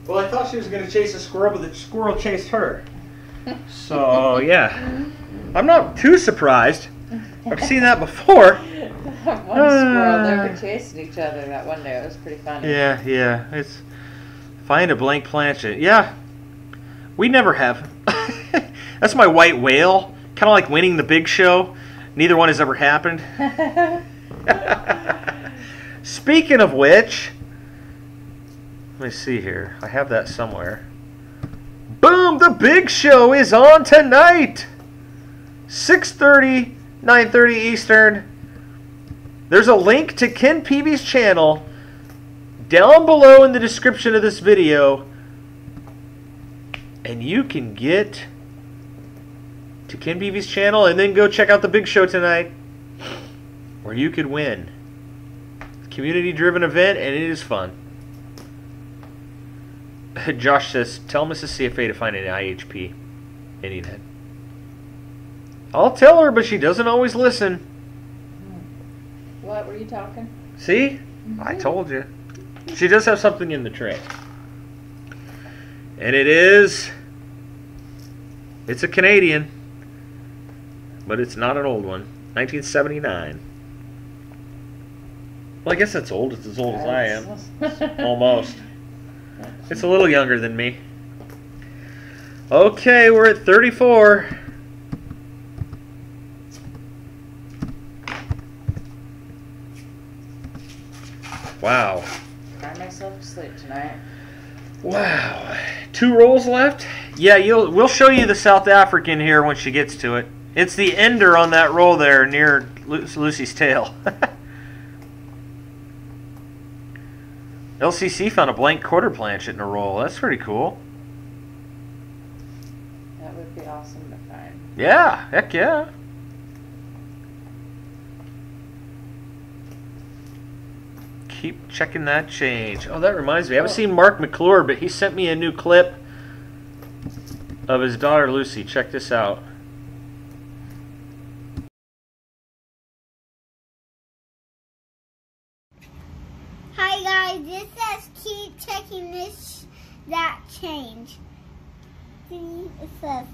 Well, I thought she was going to chase a squirrel, but the squirrel chased her. So, yeah. I'm not too surprised. I've seen that before. One squirrel, they were chasing each other that one day. It was pretty funny. Yeah. It's find a blank planchet. Yeah. We never have. That's my white whale. Kind of like winning the big show. Neither one has ever happened. Speaking of which, let me see here. I have that somewhere. Boom! The big show is on tonight. 6:30, 9:30 Eastern. There's a link to Ken Peavy's channel down below in the description of this video. And you can get to Ken Peavy's channel and then go check out the big show tonight. where you could win. Community-driven event, and it is fun. Josh says, tell Mrs. CFA to find an IHP. Indian head. I'll tell her, but she doesn't always listen. What were you talking? See? I told you. She does have something in the tray. And it's a Canadian, but it's not an old one. 1979. Well, I guess that's old. It's as old as I am. Almost. It's a little younger than me. Okay, we're at 34. Wow. Cry myself to sleep tonight. Wow. 2 rolls left? Yeah, we'll show you the South African here when she gets to it. It's the ender on that roll there near Lucy's tail. LCC found a blank quarter planchet in a roll. That's pretty cool. That would be awesome to find. Yeah, heck yeah. Keep checking that change. Oh, that reminds me. I haven't seen Mark McClure, but he sent me a new clip of his daughter Lucy. Check this out. Hi guys, this says keep checking that change. See, it says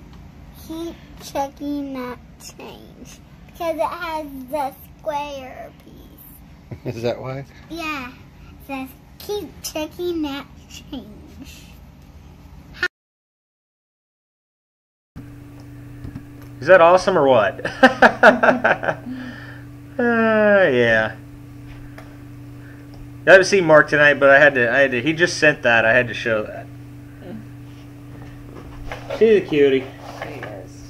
keep checking that change because it has the square piece. Is that why? Yeah, it says keep checking that change. Is that awesome or what? Yeah. I haven't seen Mark tonight, but I had to. He just sent that. I had to show that. She's a cutie. She is.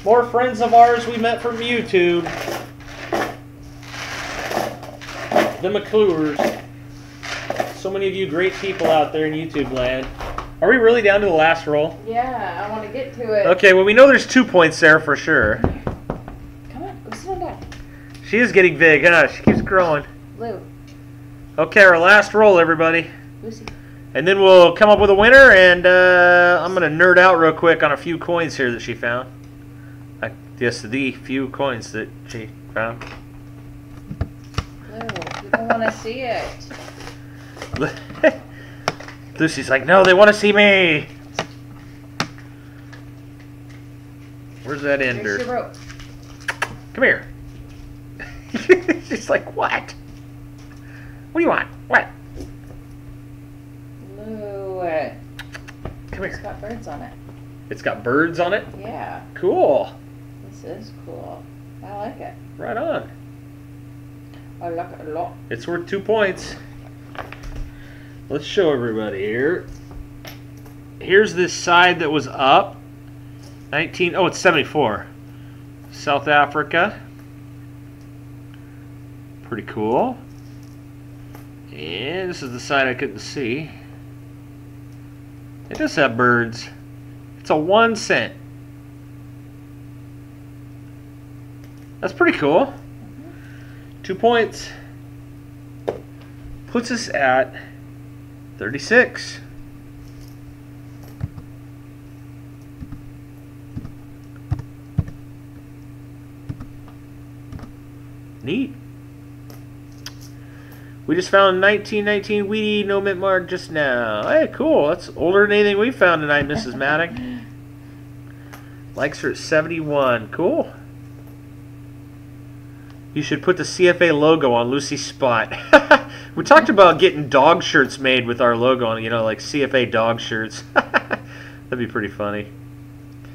More friends of ours we met from YouTube. The McClures. So many of you great people out there in YouTube land. Are we really down to the last roll? Yeah, I want to get to it. Okay, well we know there's 2 points there for sure. Come on, go sit on down. She is getting big, huh? She keeps growing. Lou. Okay, our last roll, everybody. Lucy. And then we'll come up with a winner, and I'm going to nerd out real quick on a few coins here that she found. Yes, the few coins that she found. Lou, people want to see it. Lucy's like, no, they want to see me. Where's that ender? Here's your rope. Come here. She's like, what? What do you want? What? Lou. Come It's here. got birds on it. It's got birds on it? Yeah, Cool. this is cool. I like it. Right on. I like it a lot. It's worth 2 points. Let's show everybody here. Here's this side that was up. Oh, it's 74. South Africa. Pretty cool. And this is the side I couldn't see. It does have birds. It's a 1 cent. That's pretty cool. 2 points. Puts us at 36. Neat. We just found 1919 Wheatie no mint mark just now. Hey, cool. That's older than anything we found tonight, Mrs. Maddock. Likes her at 71. Cool. You should put the CFA logo on Lucy's spot. We talked about getting dog shirts made with our logo on, you know, like CFA dog shirts. That'd be pretty funny.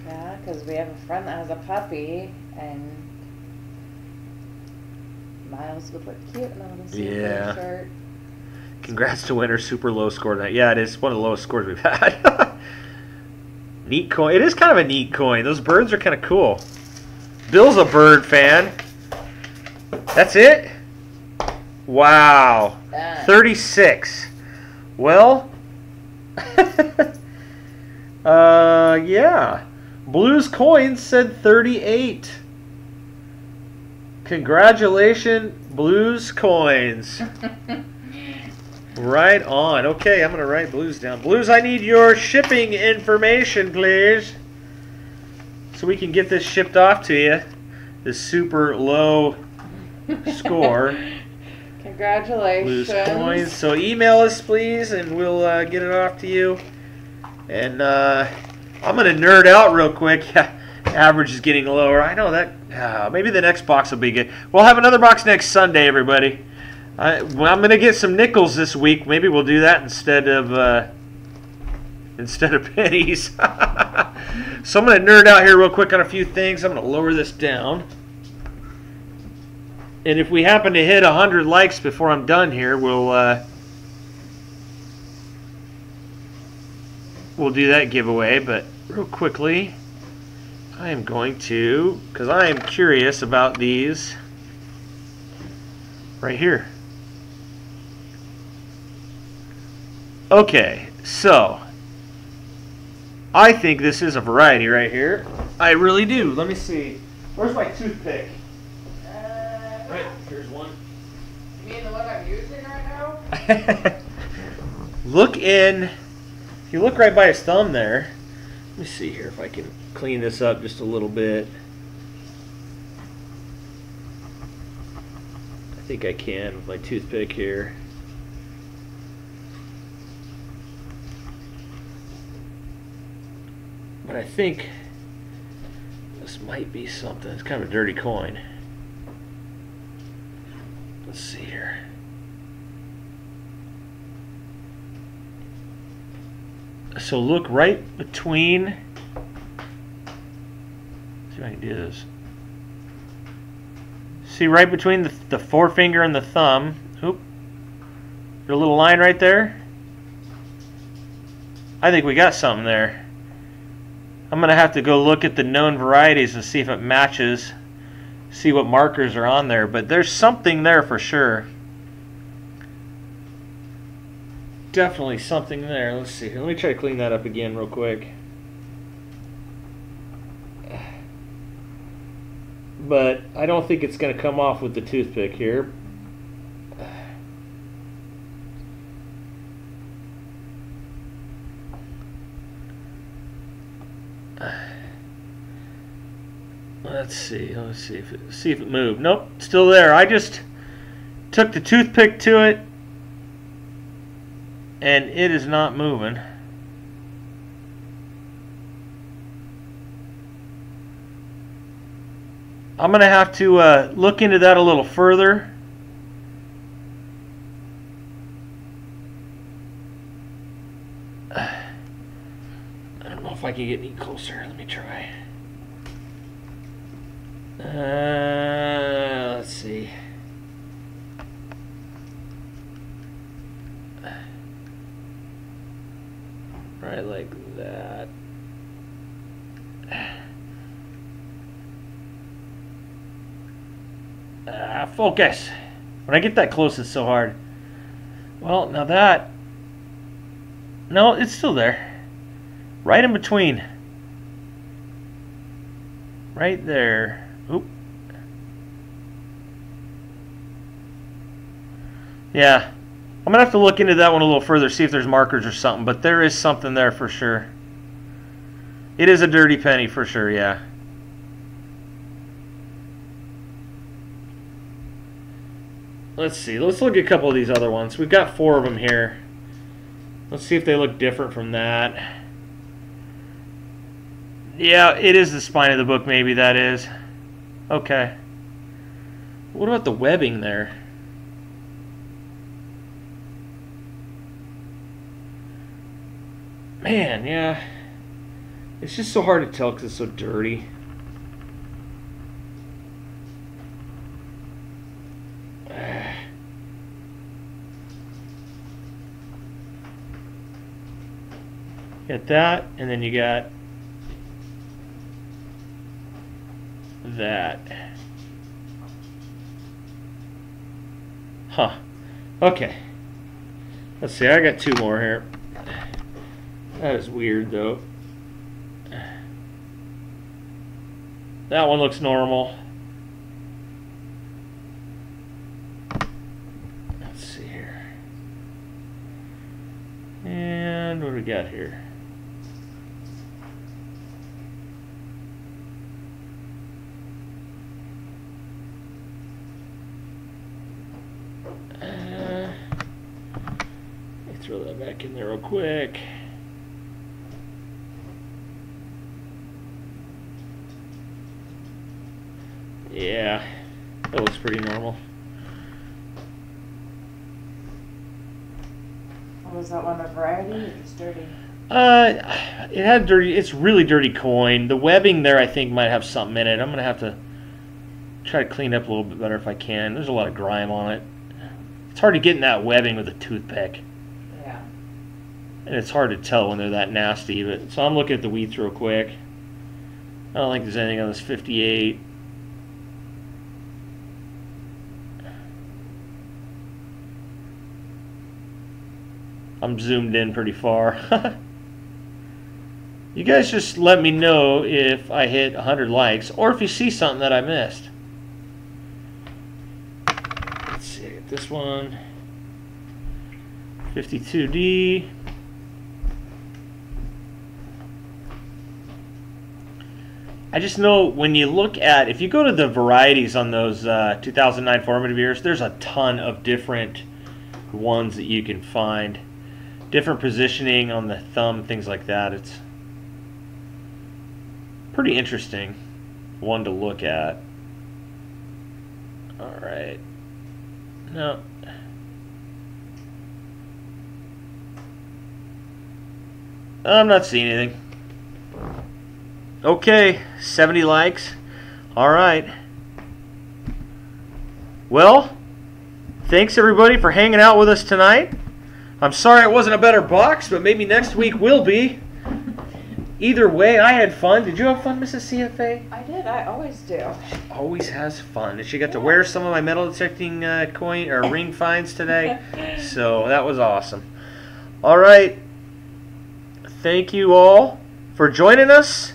Yeah, because we have a friend that has a puppy, and Miles would look cute in a little CFA shirt. Congrats to winner, super low score tonight. Yeah, it is one of the lowest scores we've had. Neat coin. It is kind of a neat coin. Those birds are kind of cool. Bill's a bird fan. That's it? Wow. 36. Well, yeah. Blues Coins said 38. Congratulations, Blues coins. Right on. Okay, I'm going to write Blues down. Blues, I need your shipping information, please. So we can get this shipped off to you. This super low score. Congratulations. Blues coins. So email us, please, and we'll get it off to you. And I'm going to nerd out real quick. Average is getting lower. I know that. Maybe the next box will be good. We'll have another box next Sunday, everybody. I'm going to get some nickels this week. Maybe we'll do that instead of pennies. So I'm going to nerd out here real quick on a few things. I'm going to lower this down. And if we happen to hit 100 likes before I'm done here, we'll do that giveaway. But real quickly, I am going to, because I am curious about these right here. Okay, so I think this is a variety right here. I really do. Let me see. Where's my toothpick? Right, here's one. You mean the one I'm using right now? Look in. If you look right by his thumb there. Let me see here if I can clean this up just a little bit. I think I can with my toothpick here. But I think this might be something. It's kind of a dirty coin. Let's see here. So look right between. See if I can do this. See right between the forefinger and the thumb. Oop. There's a little line right there. I think we got something there. I'm going to have to go look at the known varieties and see if it matches. See what markers are on there. But there's something there for sure. Definitely something there. Let's see. Let me try to clean that up again real quick. But I don't think it's going to come off with the toothpick here. Let's see if it moved. Nope, still there. I just took the toothpick to it and it is not moving. I'm going to have to look into that a little further. I don't know if I can get any closer. Let me try. Let's see. Right like that. Focus. When I get that close, it's so hard. Well, now that. No, it's still there. Right in between. Right there. Oop. Yeah. I'm going to have to look into that one a little further, see if there's markers or something. But there is something there for sure. It is a dirty penny for sure, yeah. Let's see. Let's look at a couple of these other ones. We've got 4 of them here. Let's see if they look different from that. Yeah, it is the spine of the book, maybe that is. Okay. What about the webbing there? Man, yeah. It's just so hard to tell because it's so dirty. Got that, and then you got that. Huh. Okay. Let's see, I got 2 more here. That is weird, though. That one looks normal. got here? Let me throw that back in there real quick. Yeah, that looks pretty normal. Was that one a variety or just dirty? It had dirty. It's really dirty coin. The webbing there, I think, might have something in it. I'm gonna have to try to clean it up a little bit better if I can. There's a lot of grime on it. It's hard to get in that webbing with a toothpick. Yeah. And it's hard to tell when they're that nasty. But so I'm looking at the weeds real quick. I don't think there's anything on this 58. I'm zoomed in pretty far. You guys just let me know if I hit 100 likes or if you see something that I missed. Let's see, this one, 52D. I just know when you look at, if you go to the varieties on those 2009 formative years, there's a ton of different ones that you can find. Different positioning on the thumb, things like that. It's pretty interesting one to look at. All right. No. I'm not seeing anything. Okay, 70 likes. All right. Well, thanks everybody for hanging out with us tonight. I'm sorry it wasn't a better box, but maybe next week will be. Either way, I had fun. Did you have fun, Mrs. CFA? I did. I always do. She always has fun. And she got to wear some of my metal detecting coin or ring finds today. So that was awesome. All right. Thank you all for joining us.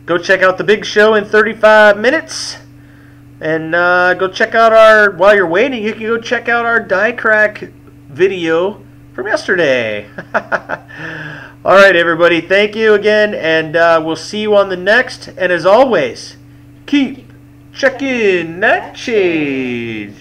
Go check out the big show in 35 minutes. And go check out our, while you're waiting, you can go check out our die crack video from yesterday. All right, everybody. Thank you again, and we'll see you on the next. And as always, keep checking that change.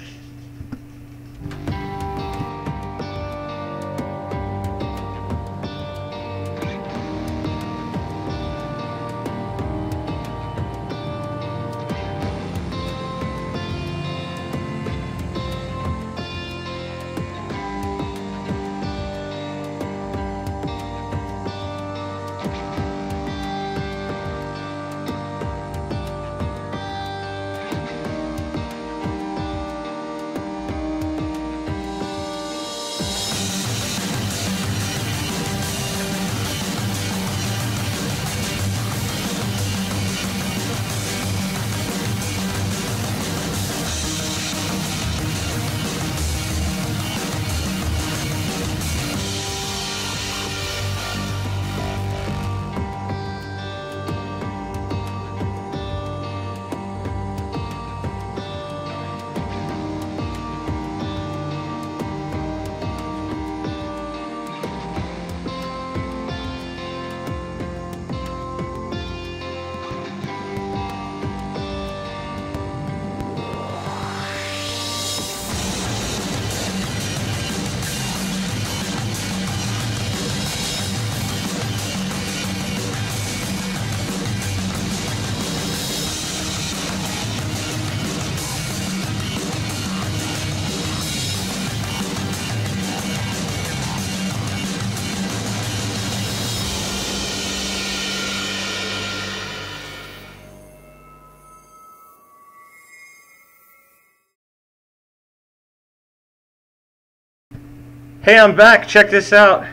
Hey, I'm back. Check this out.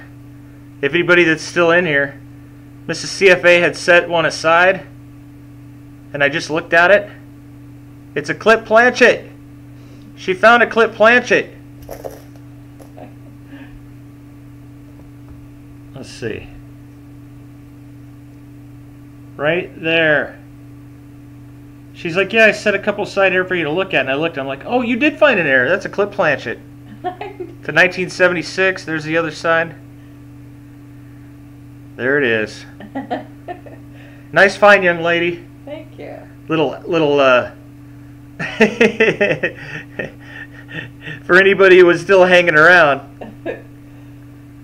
If anybody that's still in here, Mrs. CFA had set one aside, and I just looked at it. It's a clip planchet. She found a clip planchet. Let's see. Right there. She's like, yeah, I set a couple side here for you to look at, and I looked. I'm like, oh, you did find an error. That's a clip planchet. To 1976. There's the other side. There it is. Nice find, young lady. Thank you. Little for anybody who was still hanging around.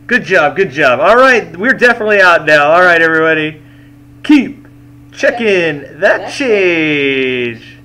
Good job, good job. All right, we're definitely out now. All right, everybody. Keep checking that change.